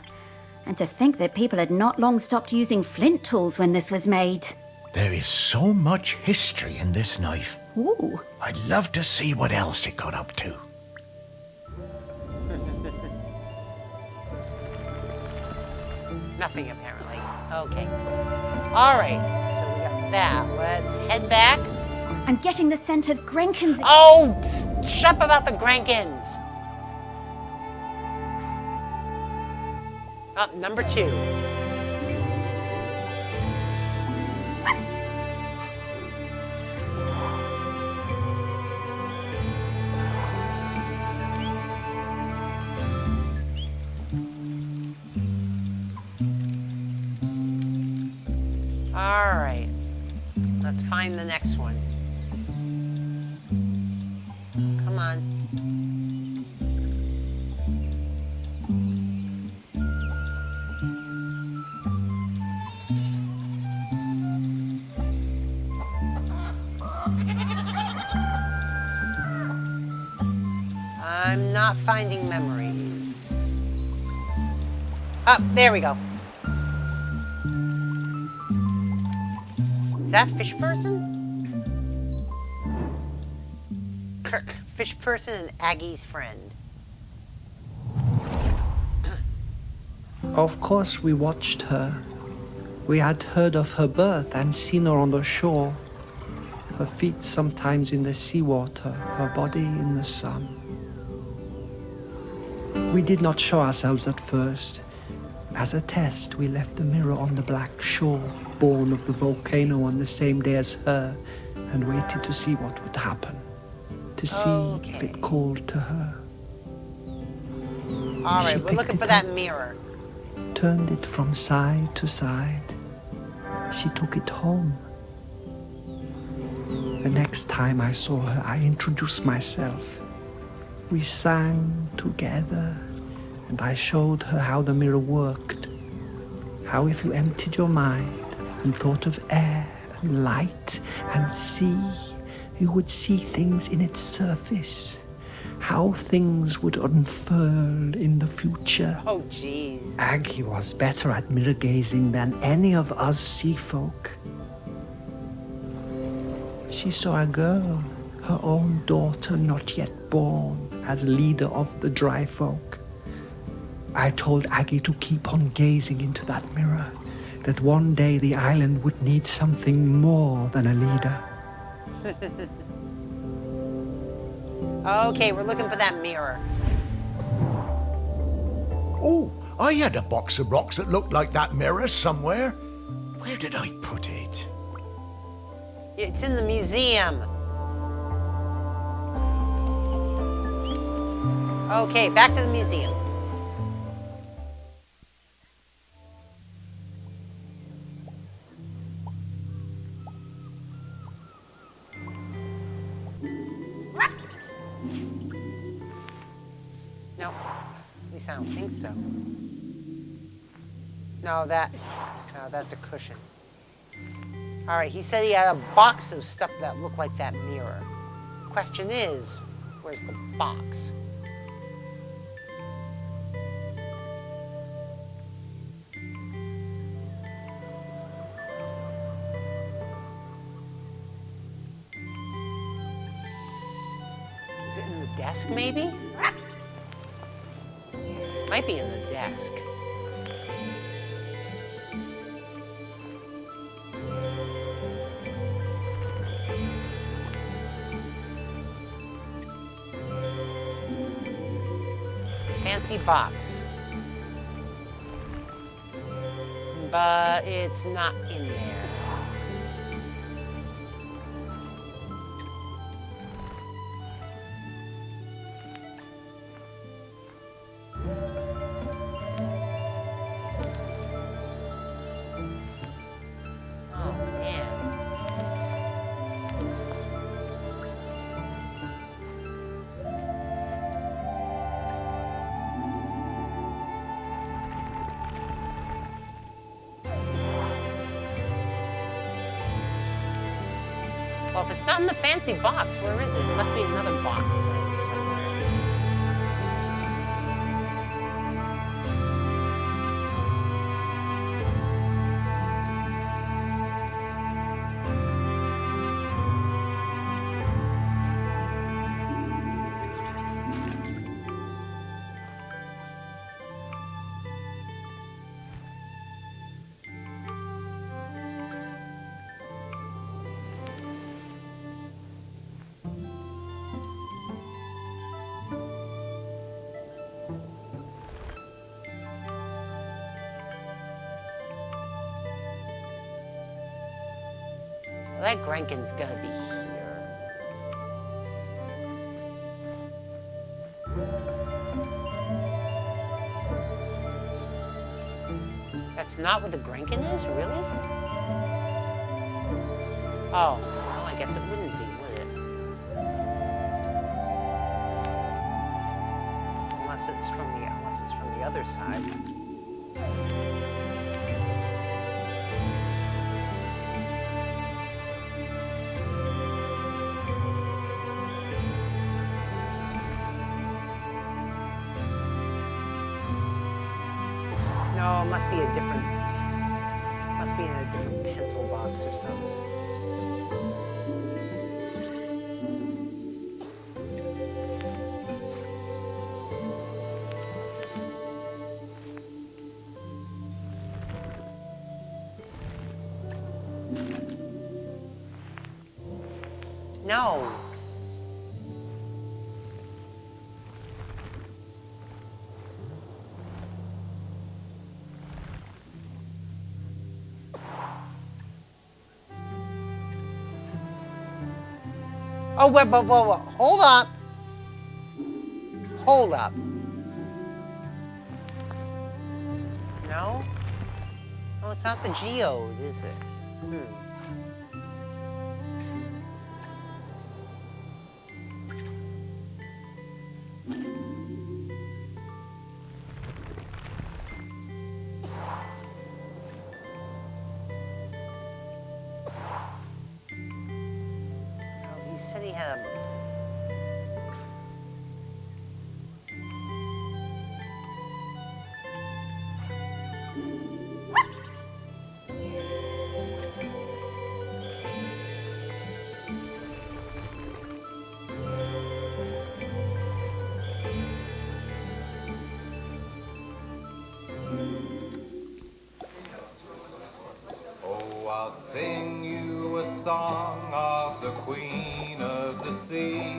And to think that people had not long stopped using flint tools when this was made. There is so much history in this knife. Ooh. I'd love to see what else it got up to. Nothing, apparently. Okay. Alright, so we got that. Let's head back. I'm getting the scent of Grenkin's. Oh! Shut up about the Grankins! Oh, number 2. Alright. Let's find the next one. Come on. I'm not finding memories. Oh, there we go. Is that fish person? Kirk, fish person and Aggie's friend. Of course, we watched her. We had heard of her birth and seen her on the shore. Her feet sometimes in the seawater, her body in the sun. We did not show ourselves at first. As a test, we left the mirror on the black shore, born of the volcano on the same day as her, and waited to see what would happen. To see if it called to her. Alright, She we're looking picked for it that up. mirror. Turned it from side to side. She took it home. The next time I saw her, I introduced myself. We sang together, and I showed her how the mirror worked. How if you emptied your mind and thought of air and light and sea, you would see things in its surface. How things would unfurl in the future. Oh, jeez. Aggie was better at mirror gazing than any of us sea folk. She saw a girl, her own daughter not yet born, as leader of the dry folk. I told Aggie to keep on gazing into that mirror, that one day the island would need something more than a leader. Okay, we're looking for that mirror. Oh, I had a box of rocks that looked like that mirror somewhere. Where did I put it? It's in the museum. Okay, back to the museum. No, at least I don't think so. No, that's a cushion. All right, he said he had a box of stuff that looked like that mirror. Question is, where's the box? Is it in the desk, maybe? Might be in the desk. Fancy box. But it's not in there. Well, if it's not in the fancy box, where is it? It must be another box then somewhere. That Grenkin's gonna be here. That's not what the Grenkin is, really? Oh, well, I guess it wouldn't be, would it? Unless it's from the other side. No, it must be a different. Must be in a different pencil box or something. No. Oh, wait, whoa. Hold on. Hold up. No? Oh, it's not the geode, is it? You said he had a... Oh, I'll sing you a song of the Queen of the Sea.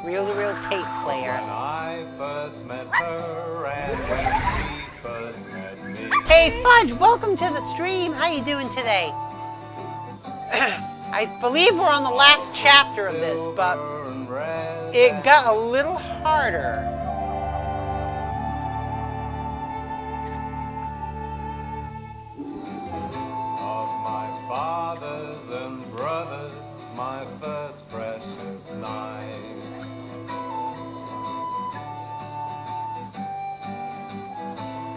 Reel-to-reel tape player. When I first met her and when she first met me. Hey, Fudge, welcome to the stream. How you doing today? I believe we're on the last chapter of this, but it got a little harder. Of my fathers and brothers, my first precious night.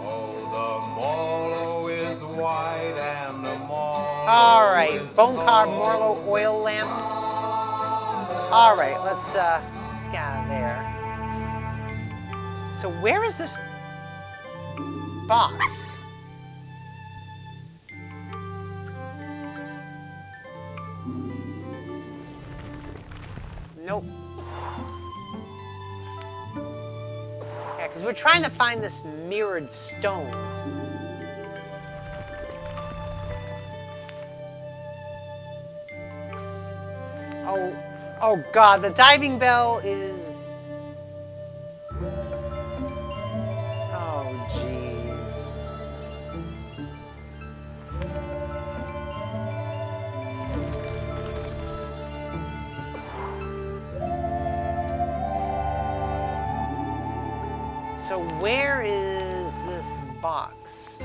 Oh, the Molo is white and the Molo. All right, bone carved Morlo oil lamp. All right, let's get out of there. So where is this box? Nope. Because we're trying to find this mirrored stone. Oh god, the diving bell is... Oh jeez. So where is this box?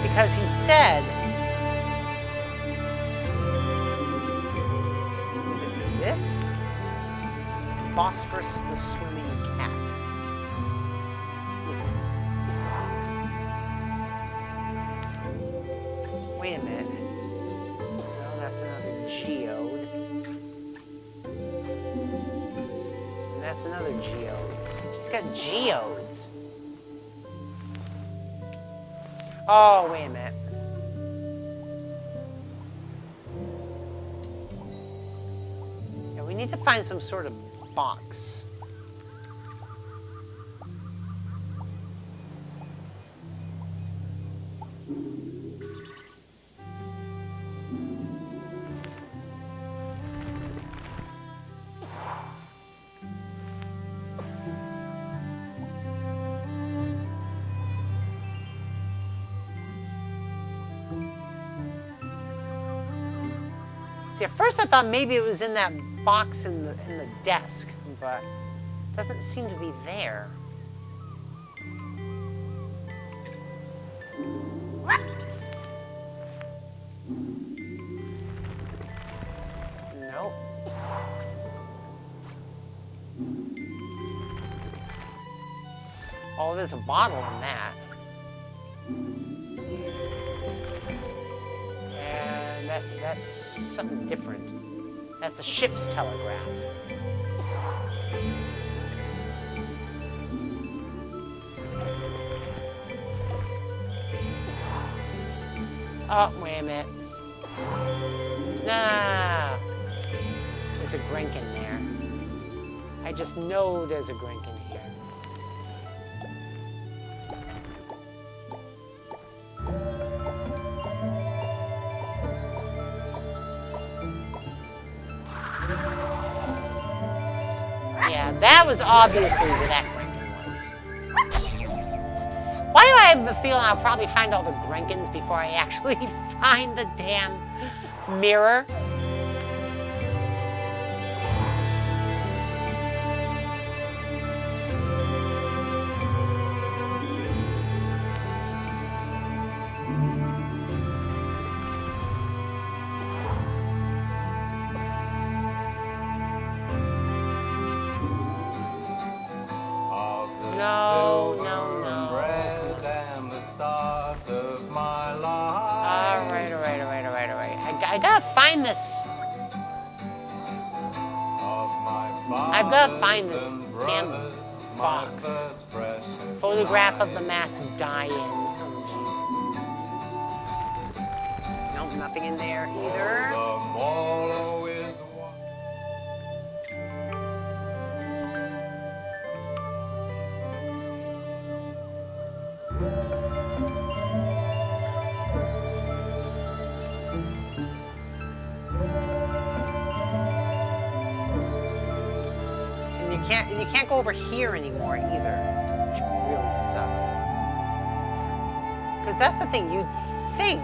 Because he said... Is it this? Bosphorus the swimming cat. Wait a minute. No, that's another geode. And that's another geode. Just got geodes. Oh, wait a minute. Yeah, we need to find some sort of box. See, at first I thought maybe it was in that box in the desk, but it doesn't seem to be there. Nope. Oh, there's a bottle in that. That's something different. That's a ship's telegraph. Oh, wait a minute. Nah. There's a Grenkin there. I just know there's a Grenkin here. That was obviously where that Grenkin was. Why do I have the feeling I'll probably find all the Grenkins before I actually find the damn mirror? I gotta find this. I've gotta find this damn box. Photograph of the mass dying. Oh, jeez. Nope, nothing in there either. You can't go over here anymore either, which really sucks. Because that's the thing, you'd think.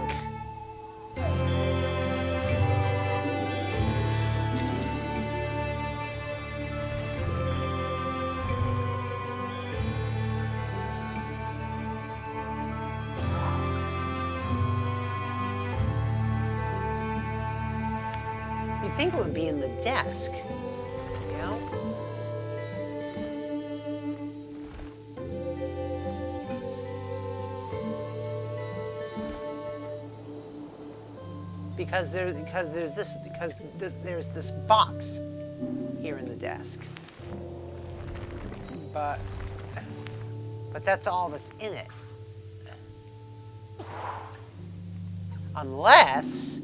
You'd think it would be in the desk, you know? Because there's this box here in the desk, but that's all that's in it, unless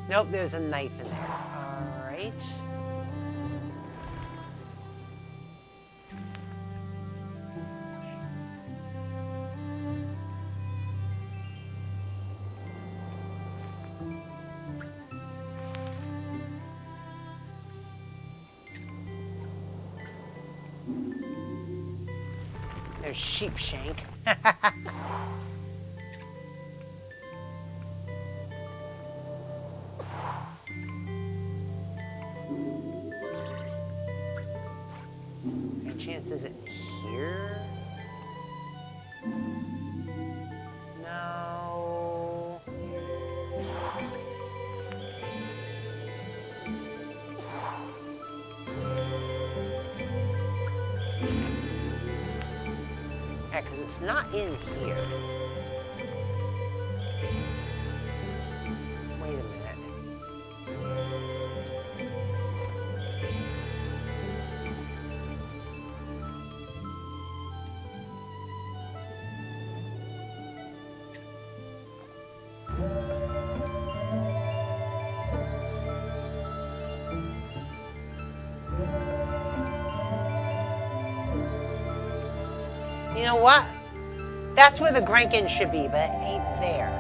nope, there's a knife in there. All right. right. There's Sheepshank. Any chance is it here? No. Yeah, because it's not in here. Wait a minute. You know what? That's where the Grankin should be, but it ain't there.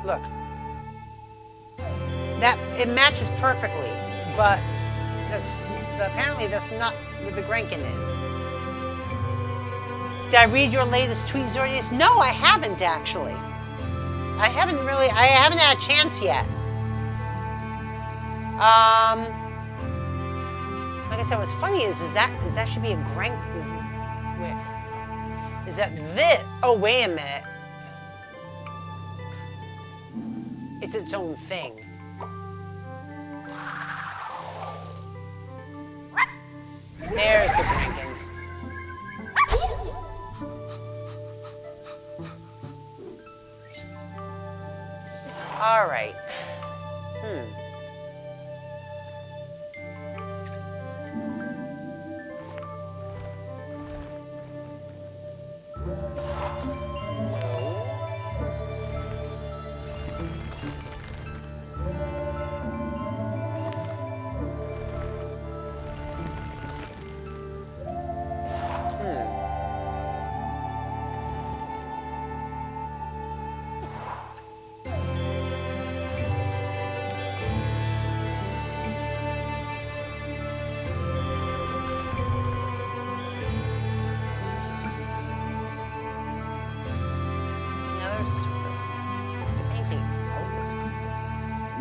Look. That it matches perfectly, but apparently that's not where the Grankin is. Did I read your latest tweet, Zordius? No, I haven't actually. I haven't had a chance yet. Like I said, what's funny is that should be a Grank. Is that this? Oh, wait a minute. It's its own thing. There's the Grankin. All right.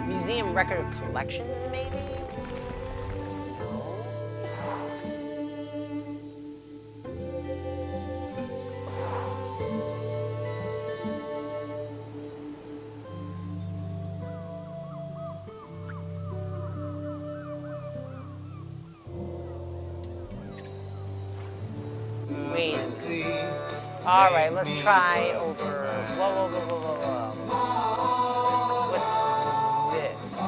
Museum record of collections, maybe? Wait. All right, let's try over. Whoa. What's this?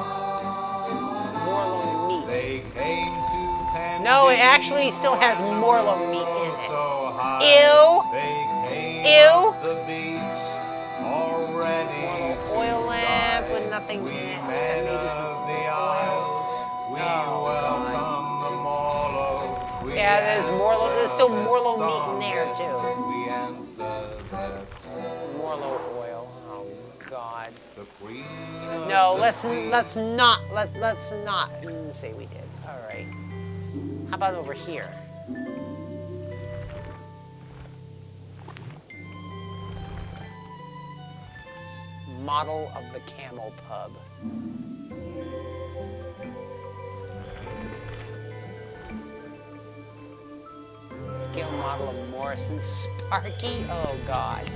Morlo meat. No, it actually still has Morlo meat in it. Ew. Ew. Morlo oil lamp with nothing in it except maybe some oils. Yeah, there's still Morlo meat in there too. Morlo oil. Oh God. No, let's not. Let's not say we did. All right. How about over here? Model of the Camel Pub. Scale model of Morrison Sparky. Oh God.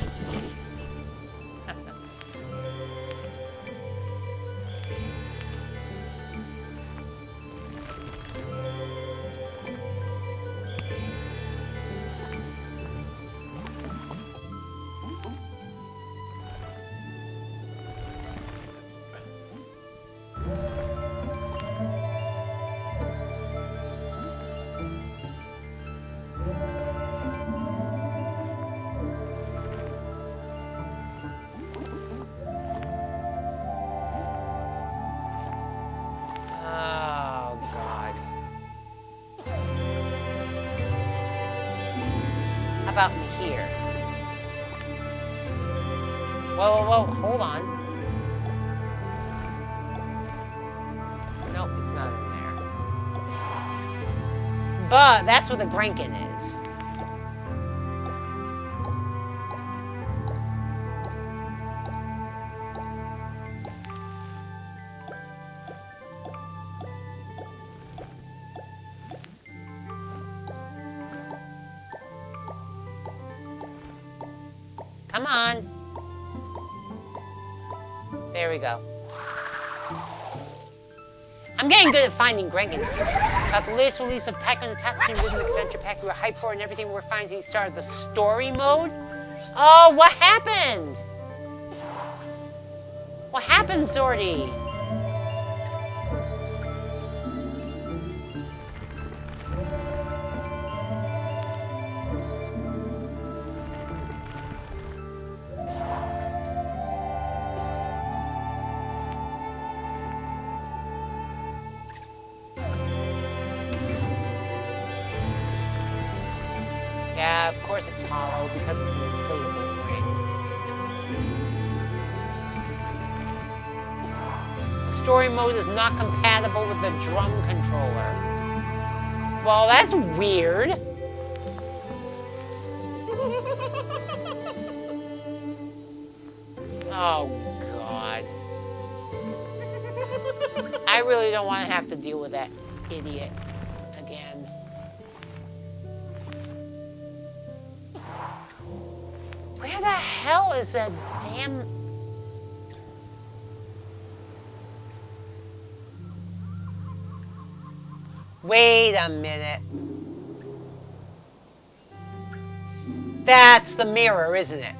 about in here? Whoa, whoa, whoa, hold on. Nope, it's not in there. But that's where the Grenkin is. Come on. There we go. I'm getting good at finding Grenkins. About the latest release of Tycoon and Taciturn Rhythmic Adventure Pack we were hyped for, and everything we're finding started the story mode. Oh, what happened? What happened, Zordy? Yeah, of course it's hollow because it's an inflatable, right? The story mode is not compatible with the drum controller. Well, that's weird. Oh, God. I really don't want to have to deal with that idiot again. Where the hell is that damn... Wait a minute. That's the mirror, isn't it?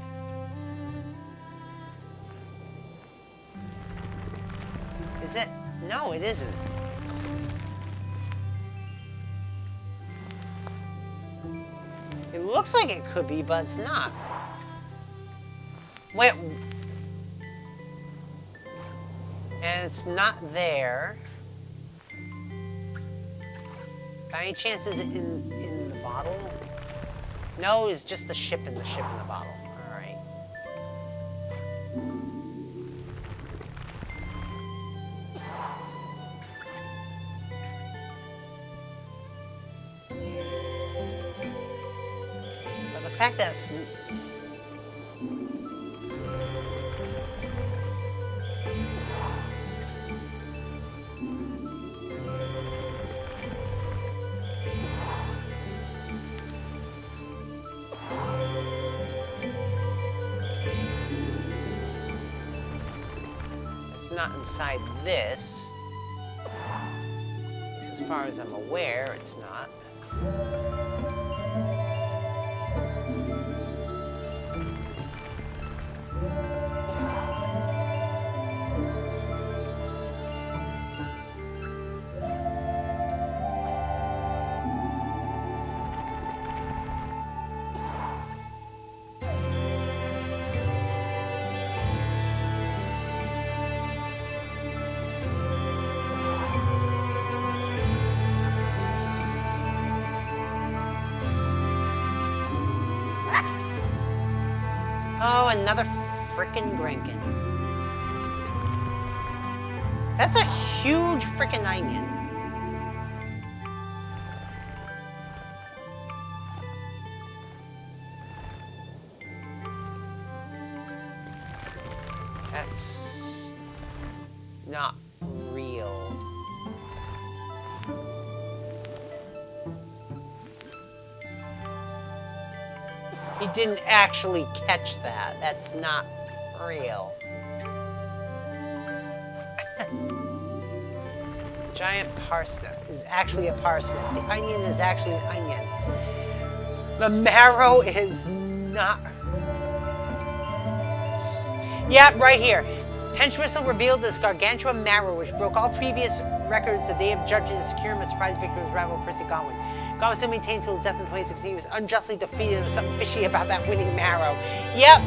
Is it? No, it isn't. It looks like it could be, but it's not. Wait. And it's not there. By any chance, is it in the bottle? No, it's just the ship in the bottle. Alright. But the fact that it's... not inside this. At least as far as I'm aware, it's not. Oh, another frickin' Grenkin. That's a huge frickin' onion. That's not real. He didn't actually catch that. That's not real. Giant parsnip is actually a parsnip. The onion is actually an onion. The marrow is not... Yep, right here. Henchwhistle revealed this gargantua marrow, which broke all previous records the day of judging and securing a surprise victory with rival Percy Godwin. Godwin still maintained until his death in 2016 he was unjustly defeated. There was something fishy about that winning marrow. Yep.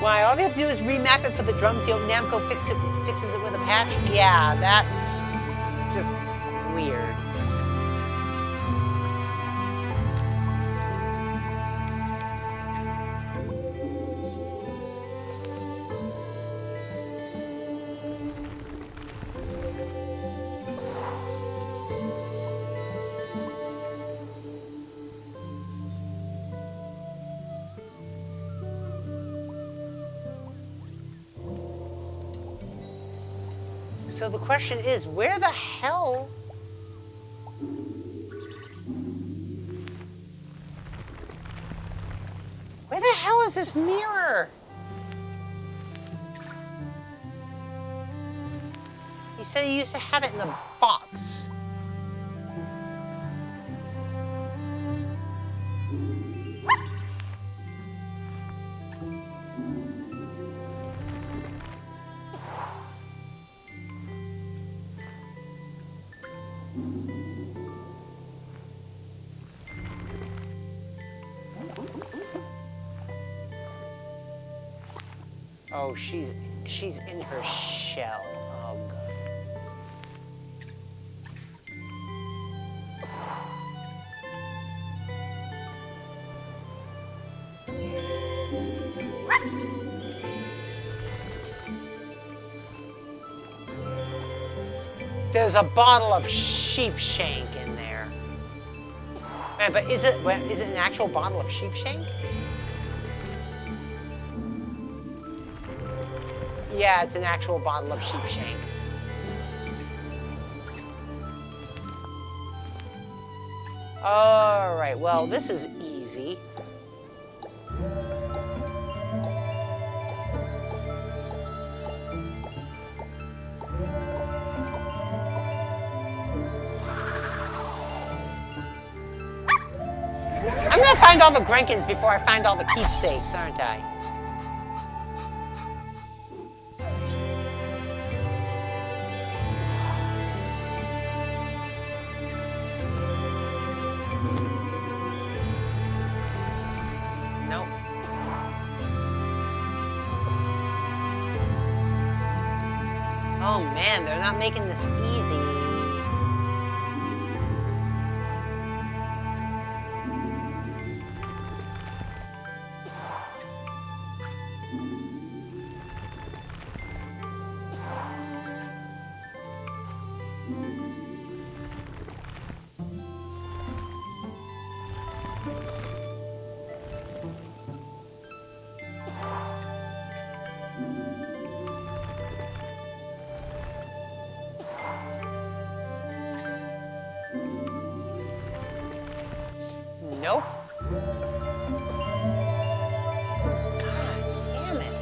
Why, all they have to do is remap it for the drums. The old Namco fixes it with a patch. Yeah, that's just weird. So the question is, where the hell... Where the hell is this mirror? He said he used to have it in a box. Oh, she's in her shell. Oh god. There's a bottle of sheep shank in there. Man, but is it an actual bottle of sheep shank? Yeah, it's an actual bottle of sheep shank. Alright, well, this is easy. I'm gonna find all the Grenkins before I find all the keepsakes, aren't I? Oh man, they're not making this easy. Nope. God damn it.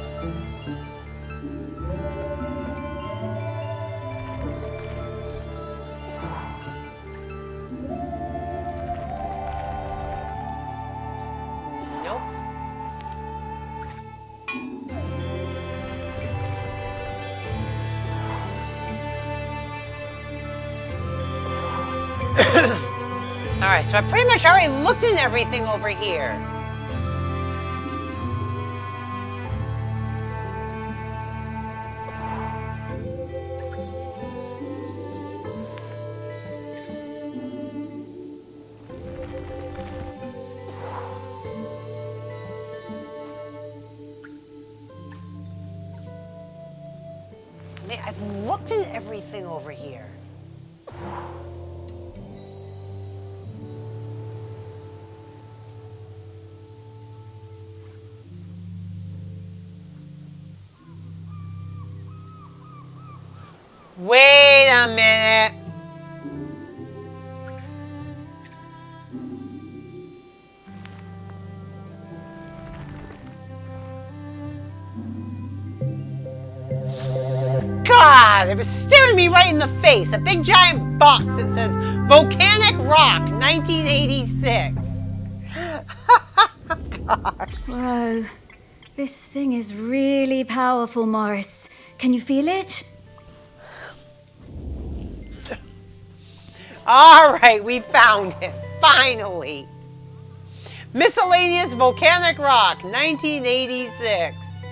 Nope. Alright, so I pretty much already looked at everything over here. Man, I've looked at everything over here. Wait a minute. God, it was staring me right in the face. A big giant box that says Volcanic Rock 1986. God. Whoa. This thing is really powerful, Morris. Can you feel it? All right, we found it, finally. Miscellaneous Volcanic Rock, 1986.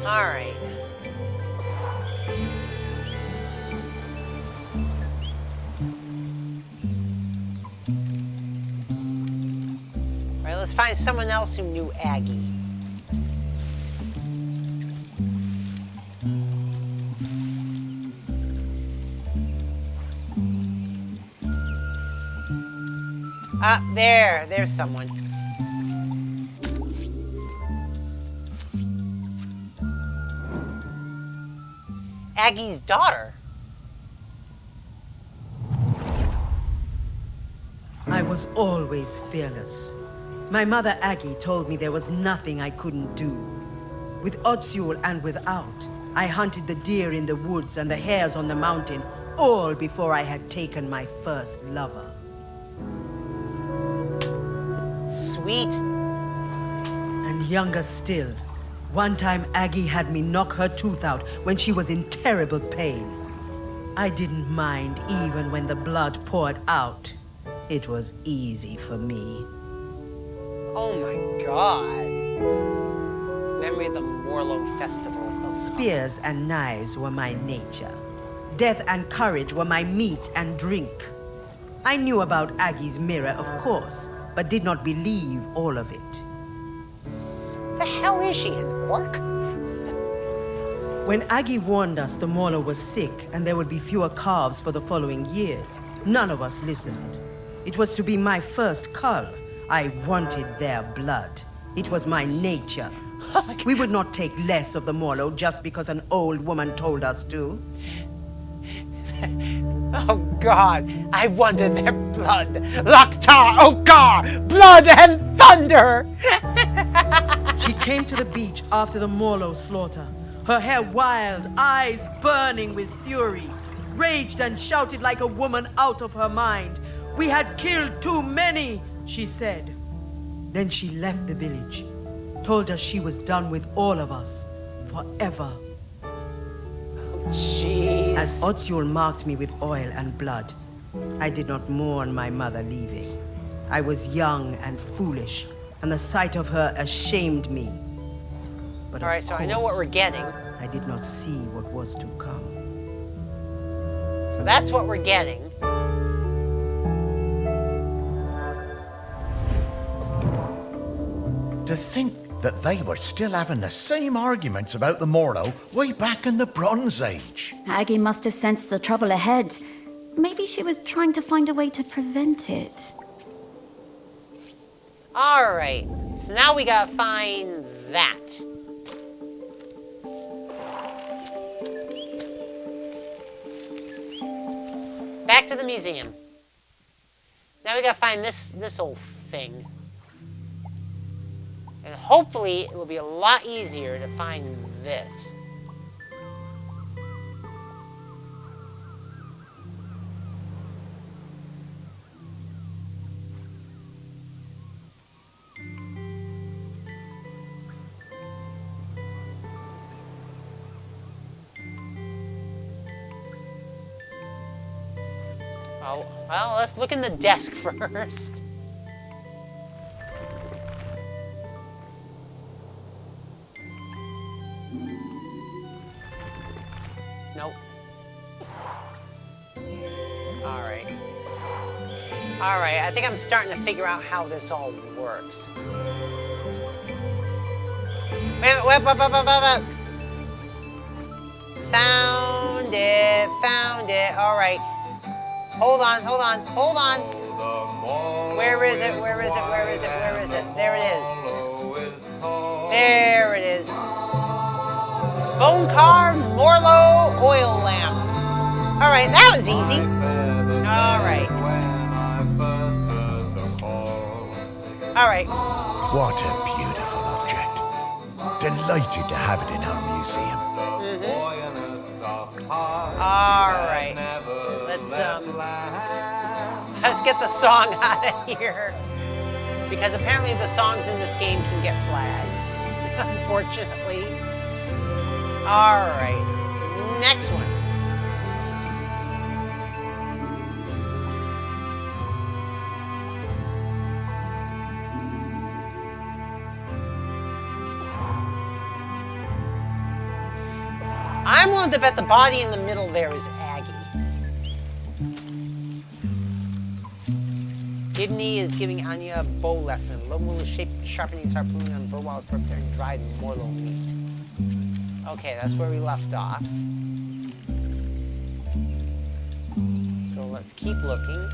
All right. All right, let's find someone else who knew Aggie. Ah, there's someone. Aggie's daughter. I was always fearless. My mother Aggie told me there was nothing I couldn't do. With Otsul and without, I hunted the deer in the woods and the hares on the mountain, all before I had taken my first lover. Sweet. And younger still, one time Aggie had me knock her tooth out when she was in terrible pain. I didn't mind even when the blood poured out. It was easy for me. Oh my god. Memory of the Morlo Festival. Spears and knives were my nature. Death and courage were my meat and drink. I knew about Aggie's mirror, of course, but did not believe all of it. The hell is she, an orc? When Aggie warned us the Morlo was sick and there would be fewer calves for the following years, none of us listened. It was to be my first cull. I wanted their blood. It was my nature. We would not take less of the Morlo just because an old woman told us to. Oh God, I wanted their blood. Loktar, Okar, blood and thunder! She came to the beach after the Morlo slaughter. Her hair wild, eyes burning with fury. Raged and shouted like a woman out of her mind. We had killed too many, she said. Then she left the village. Told us she was done with all of us. Forever. Jeez. As Otsul marked me with oil and blood, I did not mourn my mother leaving. I was young and foolish, and the sight of her ashamed me. But all right, so I know what we're getting. I did not see what was to come. So that's what we're getting. To think that they were still having the same arguments about the Morlo way back in the Bronze Age. Aggie must have sensed the trouble ahead. Maybe she was trying to find a way to prevent it. All right, so now we gotta find that. Back to the museum. Now we gotta find this old thing. And hopefully it will be a lot easier to find this. Oh, well, let's look in the desk first. Nope. Alright. Alright, I think I'm starting to figure out how this all works. Wait. Found it. Alright. Hold on. Where is it? There it is. Bone carved Morlo oil lamp. All right, that was easy. All right. What a beautiful object. Delighted to have it in our museum. All right. Let's get the song out of here. Because apparently the songs in this game can get flagged. Unfortunately. All right. Next one. I'm willing to bet the body in the middle there is Aggie. Gibney is giving Anya a bow lesson. Lomu is sharpening his harpoon and Burwell is preparing dried Morlo meat. Okay, that's where we left off. So let's keep looking.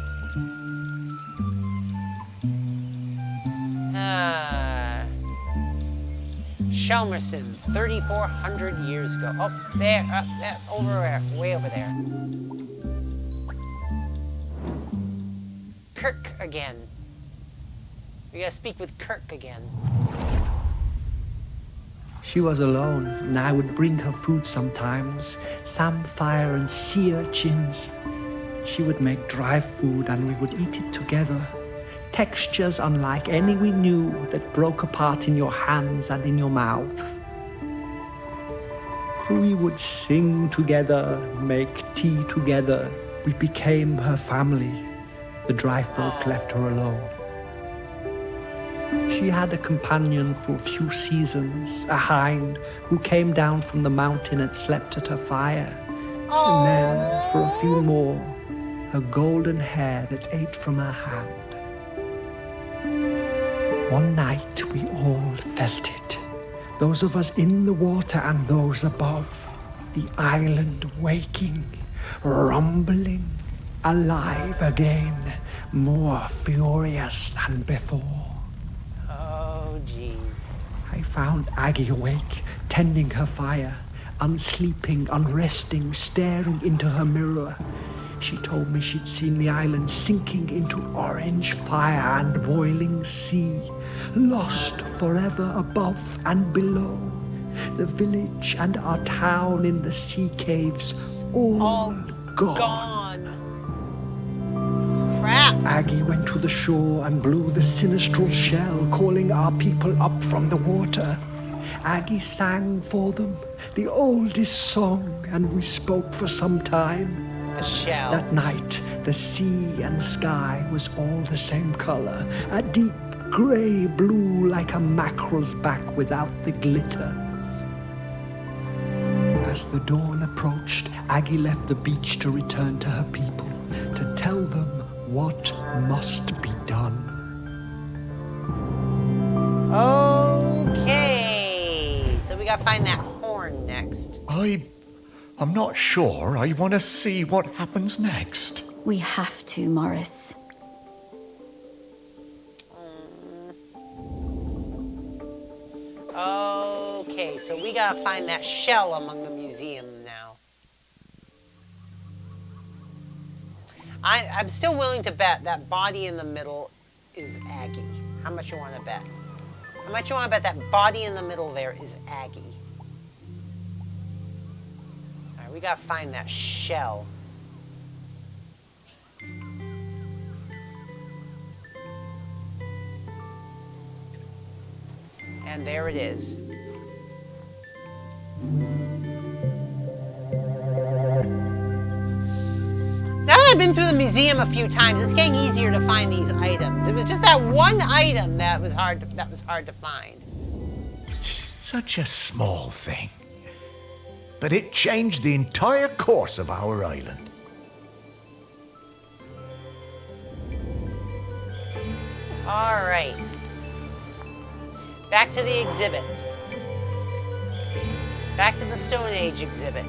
Chelmerson, 3,400 years ago. Oh, there, over there, way over there. Kirk again. We gotta speak with Kirk again. She was alone, and I would bring her food sometimes, samphire and sea urchins. She would make dry food and we would eat it together. Textures unlike any we knew that broke apart in your hands and in your mouth. We would sing together, make tea together. We became her family. The dry folk left her alone. She had a companion for a few seasons, a hind who came down from the mountain and slept at her fire. And then, for a few more, her golden hair that ate from her hand. One night we all felt it. Those of us in the water and those above. The island waking, rumbling, alive again, more furious than before. Oh, jeez. I found Aggie awake, tending her fire, unsleeping, unresting, staring into her mirror. She told me she'd seen the island sinking into orange fire and boiling sea, lost forever above and below. The village and our town in the sea caves, all gone. Crap. Aggie went to the shore and blew the sinistral shell, calling our people up from the water. Aggie sang for them the oldest song, and we spoke for some time. The shell. That night, the sea and sky was all the same color, a deep gray blue like a mackerel's back without the glitter. As the dawn approached, Aggie left the beach to return to her people, to tell them what must be done. Okay, so we gotta find that horn next. I'm not sure I want to see what happens next. We have to, Morris. Okay, so we gotta find that shell among the museum now. I'm still willing to bet that body in the middle is Aggie. How much you want to bet? How much you want to bet that body in the middle there is Aggie? All right, we gotta find that shell. And there it is. Now that I've been through the museum a few times, it's getting easier to find these items. It was just that one item that was hard to find. Such a small thing. But it changed the entire course of our island. All right. Back to the exhibit. Back to the Stone Age exhibit.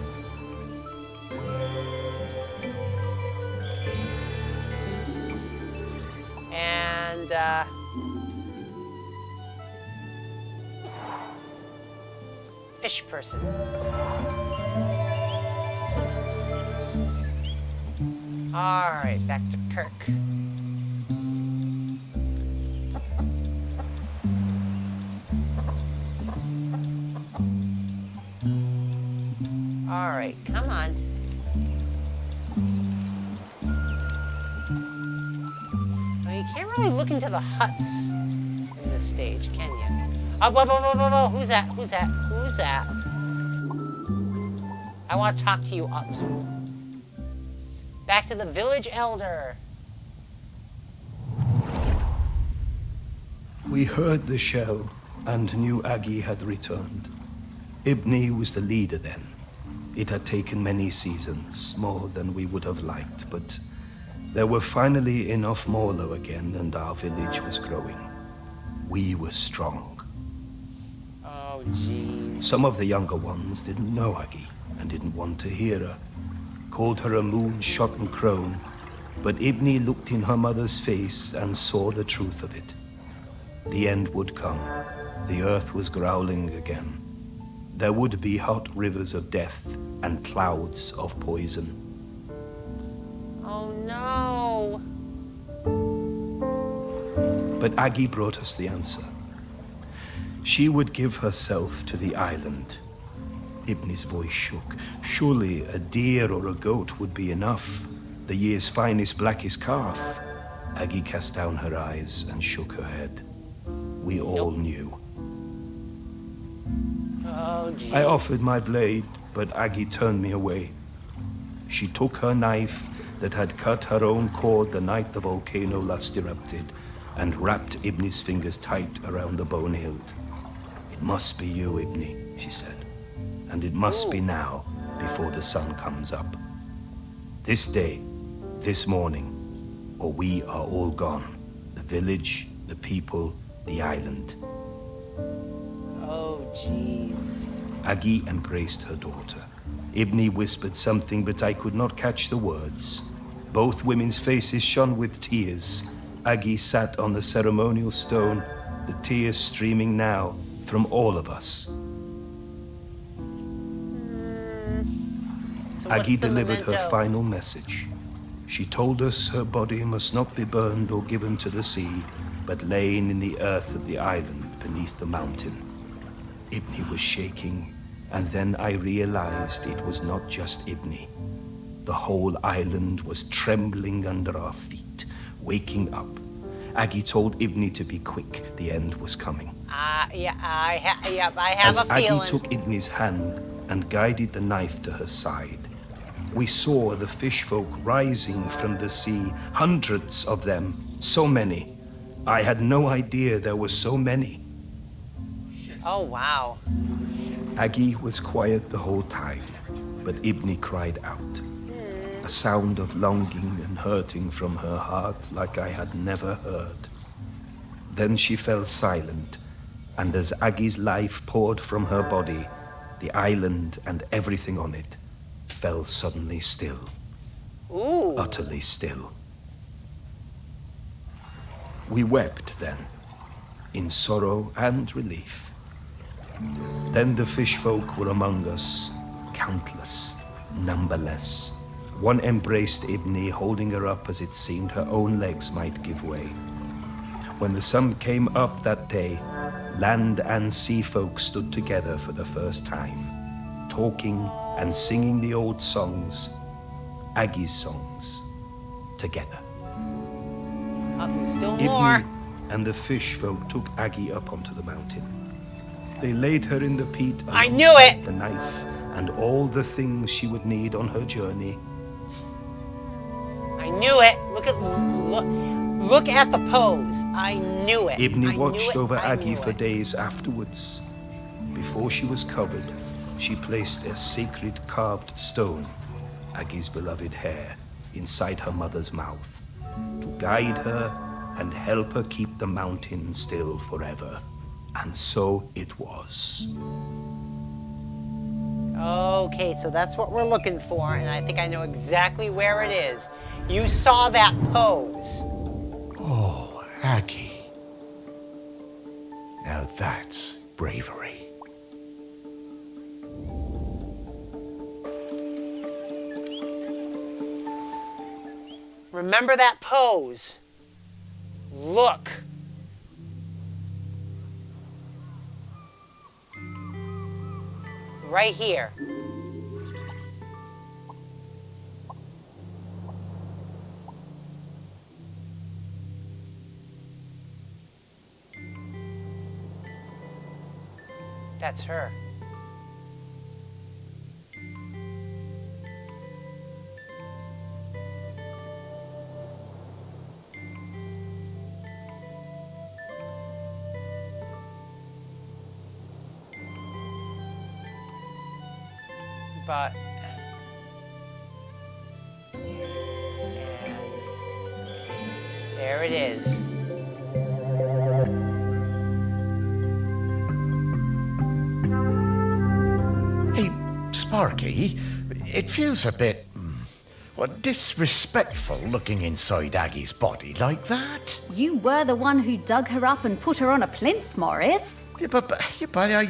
And, fish person. All right, back to Kirk. All right, come on. Well, you can't really look into the huts in this stage, can you? Oh, whoa. Who's that? Who's that? Who's that? I want to talk to you, Atsu. Back to the village elder. We heard the shell and knew Aggie had returned. Ibni was the leader then. It had taken many seasons, more than we would have liked, but there were finally enough Morlo again, and our village was growing. We were strong. Oh, jeez. Some of the younger ones didn't know Aggie and didn't want to hear her. Called her a moon-shot and crone, but Ibni looked in her mother's face and saw the truth of it. The end would come. The earth was growling again. There would be hot rivers of death and clouds of poison. Oh no! But Aggie brought us the answer. She would give herself to the island. Ibni's voice shook. Surely a deer or a goat would be enough. The year's finest, blackest calf. Aggie cast down her eyes and shook her head. We all knew. Oh, geez. I offered my blade, but Aggie turned me away. She took her knife that had cut her own cord the night the volcano last erupted and wrapped Ibni's fingers tight around the bone hilt. It must be you, Ibni, she said. And it must be now, before the sun comes up. This day, this morning, or we are all gone. The village, the people, the island. Oh, jeez. Aggie embraced her daughter. Ibni whispered something, but I could not catch the words. Both women's faces shone with tears. Aggie sat on the ceremonial stone, the tears streaming now from all of us. So Aggie what's the delivered her memento? final message. She told us her body must not be burned or given to the sea, but lain in the earth of the island beneath the mountain. Ibni was shaking, and then I realized it was not just Ibni. The whole island was trembling under our feet, waking up. Aggie told Ibni to be quick. The end was coming. Yeah, I have As a Aggie feeling. took Ibni's hand and guided the knife to her side, we saw the fish folk rising from the sea, hundreds of them, so many. I had no idea there were so many. Oh, wow. Aggie was quiet the whole time, but Ibni cried out. A sound of longing and hurting from her heart like I had never heard. Then she fell silent, and as Aggie's life poured from her body, the island and everything on it fell suddenly still. Ooh. Utterly still. We wept then, in sorrow and relief. Then the fish folk were among us, countless, numberless. One embraced Ibni, holding her up as it seemed her own legs might give way. When the sun came up that day, land and sea folk stood together for the first time, talking and singing the old songs, Aggie's songs, together. Still more. Ibni and the fish folk took Aggie up onto the mountain. They laid her in the peat I knew alongside it! the knife and all the things she would need on her journey. I knew it. Look at the pose. I knew it. Ibni watched over I Aggie knew for it. days afterwards. Before she was covered, she placed a sacred carved stone, Aggie's beloved hair, inside her mother's mouth to guide her and help her keep the mountain still forever. And so it was. Okay, so that's what we're looking for, and I think I know exactly where it is. You saw that pose. Oh, Aggie. Now that's bravery. Remember that pose. Look. Right here. That's her. But there it is. Hey, Sparky, it feels a bit What, disrespectful looking inside Aggie's body like that? You were the one who dug her up and put her on a plinth, Morris. Yeah, but I...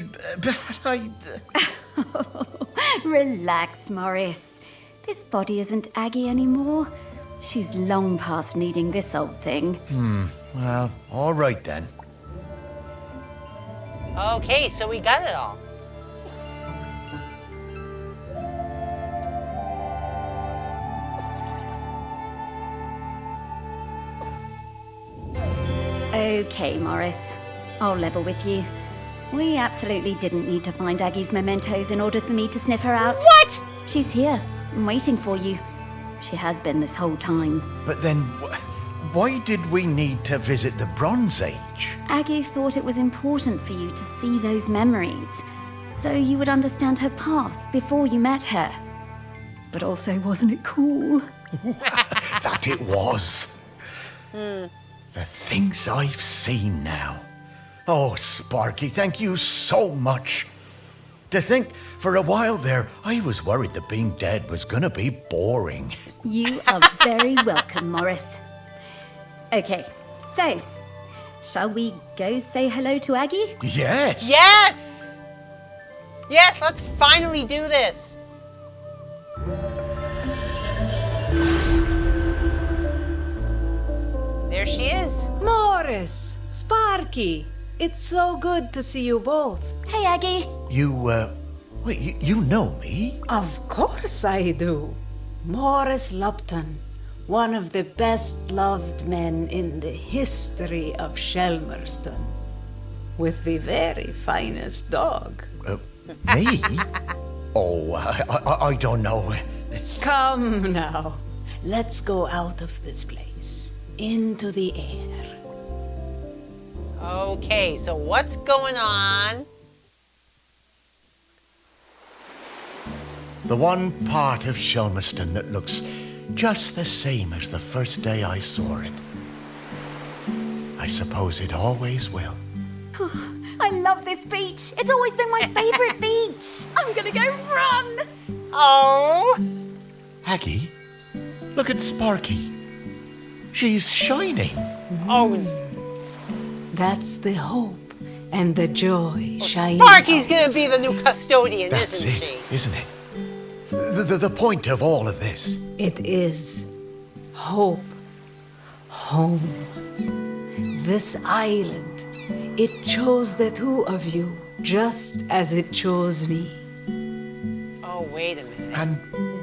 Relax, Morris. This body isn't Aggie anymore. She's long past needing this old thing. Well, all right then. Okay, so we got it all. Okay, Morris. I'll level with you. We absolutely didn't need to find Aggie's mementos in order for me to sniff her out. What? She's here, and waiting for you. She has been this whole time. But then, why did we need to visit the Bronze Age? Aggie thought it was important for you to see those memories, so you would understand her path before you met her. But also, wasn't it cool? That it was. The things I've seen now. Oh, Sparky, thank you so much. To think, for a while there, I was worried that being dead was gonna be boring. You are very welcome, Morris. Okay, so, shall we go say hello to Aggie? Yes. Yes! Yes, let's finally do this. There she is. Morris, Sparky, it's so good to see you both. Hey, Aggie. Wait, you know me? Of course I do. Morris Lupton, one of the best-loved men in the history of Shelmerston, with the very finest dog. Me? Oh, I don't know. Come now, let's go out of this place, into the air. Okay, so what's going on? The one part of Shelmerston that looks just the same as the first day I saw it. I suppose it always will. I love this beach. It's always been my favorite beach. I'm gonna go run. Oh! Aggie, look at Sparky. She's shining. Oh, That's the hope and the joy shining Sparky's out. gonna be the new custodian, That's isn't it, she? isn't it? The point of all of this. It is hope, home. This island, it chose the two of you just as it chose me. Oh, wait a minute. And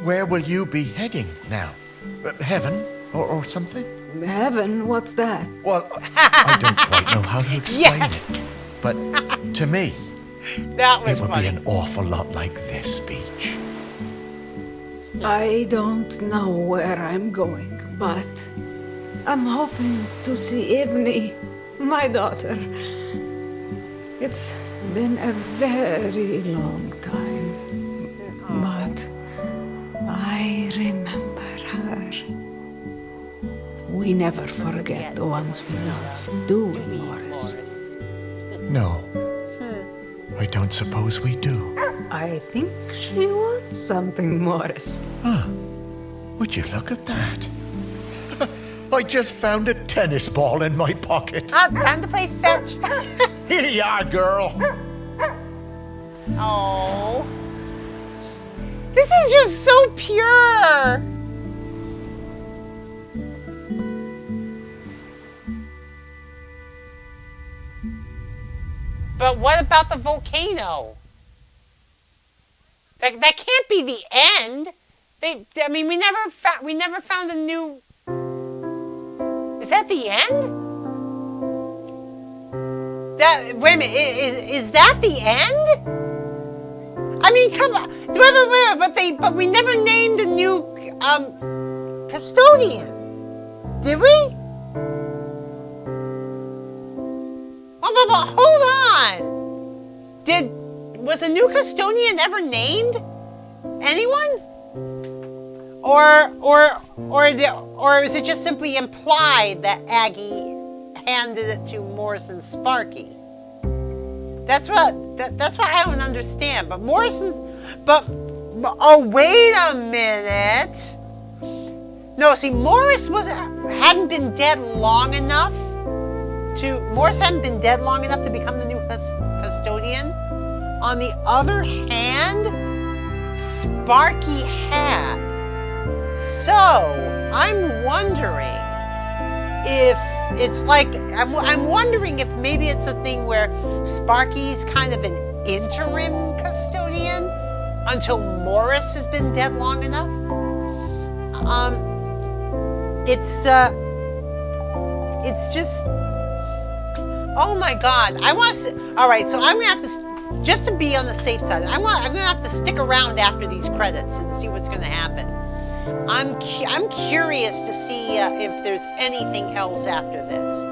where will you be heading now? Heaven or something? Heaven, what's that? Well, I don't quite know how to explain Yes! it. But to me, That was it would funny. be an awful lot like this beach. I don't know where I'm going, but I'm hoping to see Ibni, my daughter. It's been a very long time, but I remember her. We never forget the ones we love, do we, Morris? No, I don't suppose we do. I think she wants something, Morris. Would you look at that? I just found a tennis ball in my pocket. Time to play fetch. Here you are, girl. Oh. This is just so pure. But what about the volcano? That can't be the end. I mean, we never found a new. Is that the end? Wait a minute. Is that the end? I mean, come on. But we never named a new custodian, did we? But hold on. Was a new custodian ever named? Anyone? Or is it just simply implied that Aggie handed it to Morrison Sparky? That's what I don't understand. But oh, wait a minute. No, see, Morris hadn't been dead long enough to become the new custodian. On the other hand, Sparky had. So I'm wondering if it's like I'm wondering if maybe it's a thing where Sparky's kind of an interim custodian until Morris has been dead long enough. It's just, oh my God! I want to. All right, so I'm gonna have to, just to be on the safe side. I'm gonna have to stick around after these credits and see what's gonna happen. I'm curious to see if there's anything else after this.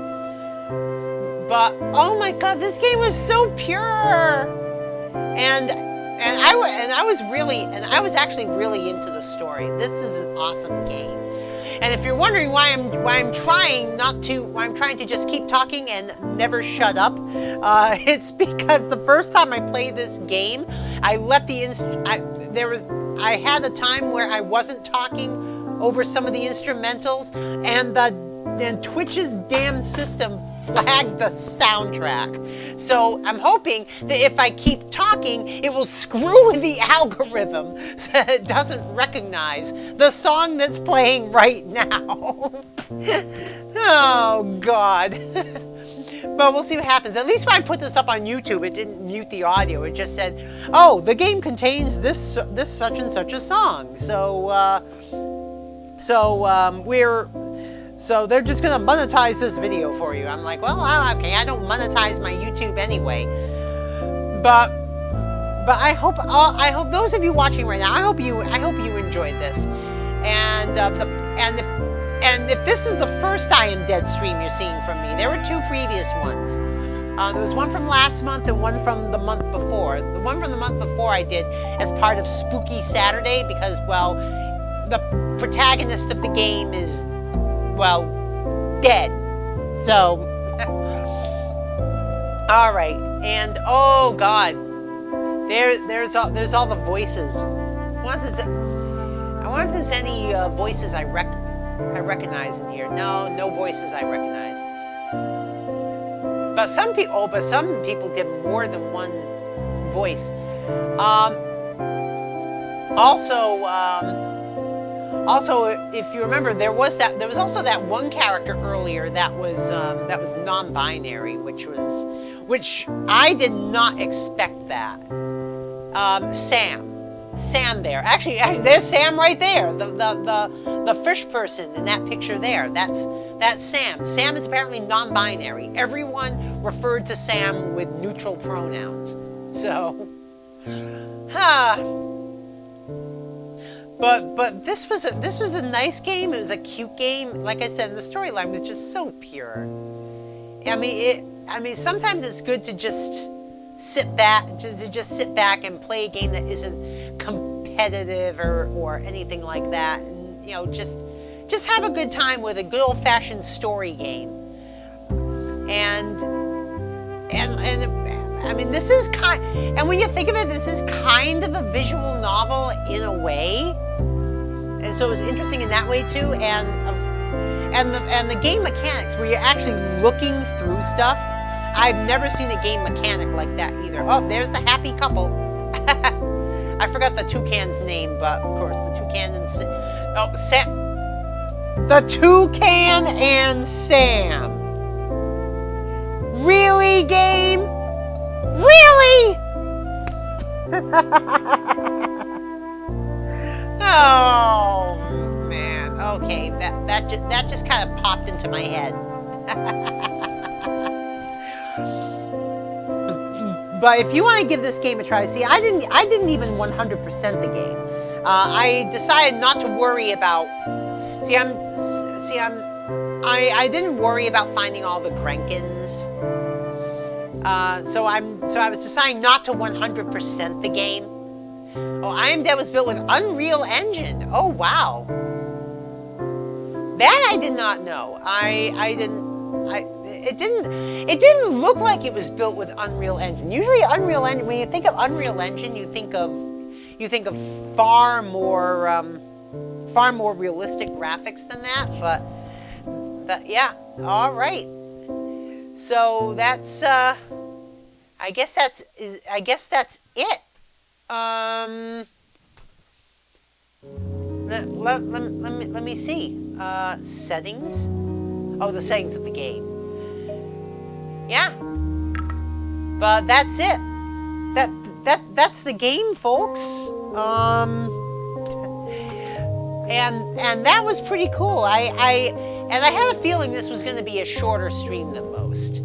But oh my God, this game was so pure, and I was actually really into the story. This is an awesome game. And if you're wondering why I'm trying to just keep talking and never shut up, it's because the first time I played this game, I had a time where I wasn't talking over some of the instrumentals, and Twitch's damn system flagged the soundtrack. So I'm hoping that if I keep talking, it will screw with the algorithm so that it doesn't recognize the song that's playing right now. Oh, God. But we'll see what happens. At least when I put this up on YouTube, it didn't mute the audio. It just said, oh, the game contains this such and such a song. So they're just gonna monetize this video for you. I'm like, well, okay, I don't monetize my YouTube anyway. But I hope those of you watching right now, I hope you enjoyed this. And if this is the first I Am Dead stream you're seeing from me, there were 2 previous ones. There was one from last month and one from the month before. The one from the month before I did as part of Spooky Saturday because, well, the protagonist of the game is, well, dead. So, all right, and oh God, there's all the voices. I wonder if there's any voices I recognize in here. No voices I recognize. But some people did more than one voice. Also, if you remember, there was also that one character earlier that was non-binary, which I did not expect that. Sam there. Actually, there's Sam right there. The fish person in that picture there. That's Sam. Sam is apparently non-binary. Everyone referred to Sam with neutral pronouns. So, But this was a nice game. It was a cute game. Like I said, the storyline was just so pure. I mean, sometimes it's good to just sit back and play a game that isn't competitive or anything like that, and just have a good time with a good old-fashioned story game. And I mean, this is and when you think of it, this is kind of a visual novel in a way, and so it was interesting in that way too. And the game mechanics, where you're actually looking through stuff. I've never seen a game mechanic like that either. Oh, there's the happy couple. I forgot the toucan's name, but of course the toucan and Sam. The toucan and Sam. Really, game? Really? Oh man. Okay, that just kind of popped into my head. But if you want to give this game a try, see, I didn't even 100% the game. I decided not to worry about. I didn't worry about finding all the Grenkins. So I was deciding not to 100% the game. Oh, I Am Dead was built with Unreal Engine. Oh wow. That I did not know. It didn't look like it was built with Unreal Engine. Usually Unreal Engine, when you think of Unreal Engine, you think of far more far more realistic graphics than that, but yeah, all right. So that's I guess that's it. Let me see. Settings. Oh, the settings of the game. Yeah. But that's it. That's the game, folks. And that was pretty cool. I had a feeling this was going to be a shorter stream than most.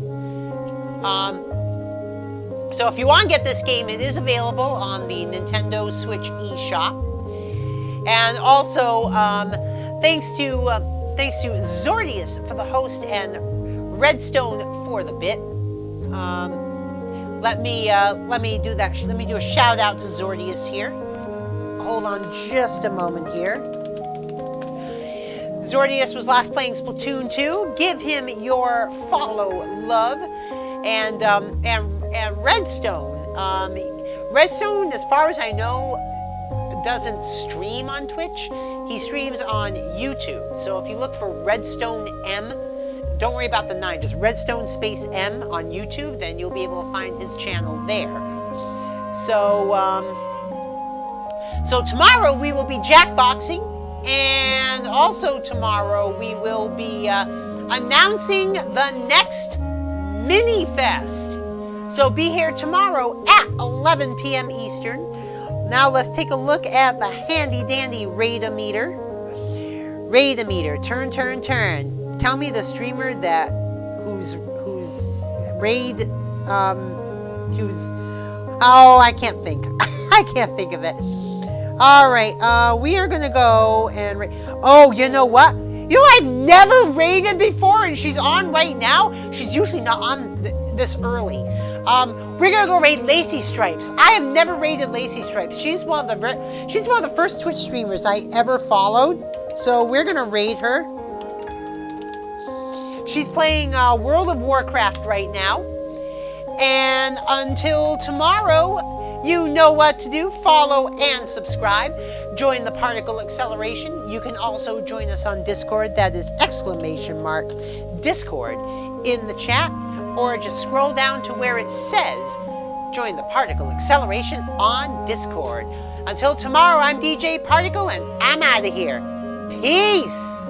So if you want to get this game, it is available on the Nintendo Switch eShop. And also, thanks to Zordius for the host and Redstone for the bit. Let me do that. Let me do a shout out to Zordius here. Hold on just a moment here. Zordius was last playing Splatoon 2. Give him your follow, love, and Redstone. Redstone, as far as I know, doesn't stream on Twitch. He streams on YouTube. So if you look for Redstone M, don't worry about the 9, just Redstone space M on YouTube, then you'll be able to find his channel there. So, so tomorrow we will be jackboxing, and also tomorrow we will be announcing the next mini fest. So be here tomorrow at 11 p.m. Eastern. Now let's take a look at the handy dandy Raid-O-Meter. Raid-O-Meter, turn. Tell me the streamer that who's raid oh, I can't think. I can't think of it. All right, we are gonna go and oh, you know what? You know, I've never raided before, and she's on right now. She's usually not on this early. We're gonna go raid Lacey Stripes. I have never raided Lacey Stripes. She's one of the first Twitch streamers I ever followed. So we're gonna raid her. She's playing World of Warcraft right now. And until tomorrow, you know what to do. Follow and subscribe. Join the Particle Acceleration. You can also join us on Discord. That is ! Discord in the chat. Or just scroll down to where it says join the Particle Acceleration on Discord. Until tomorrow, I'm DJ Particle, and I'm out of here. Peace!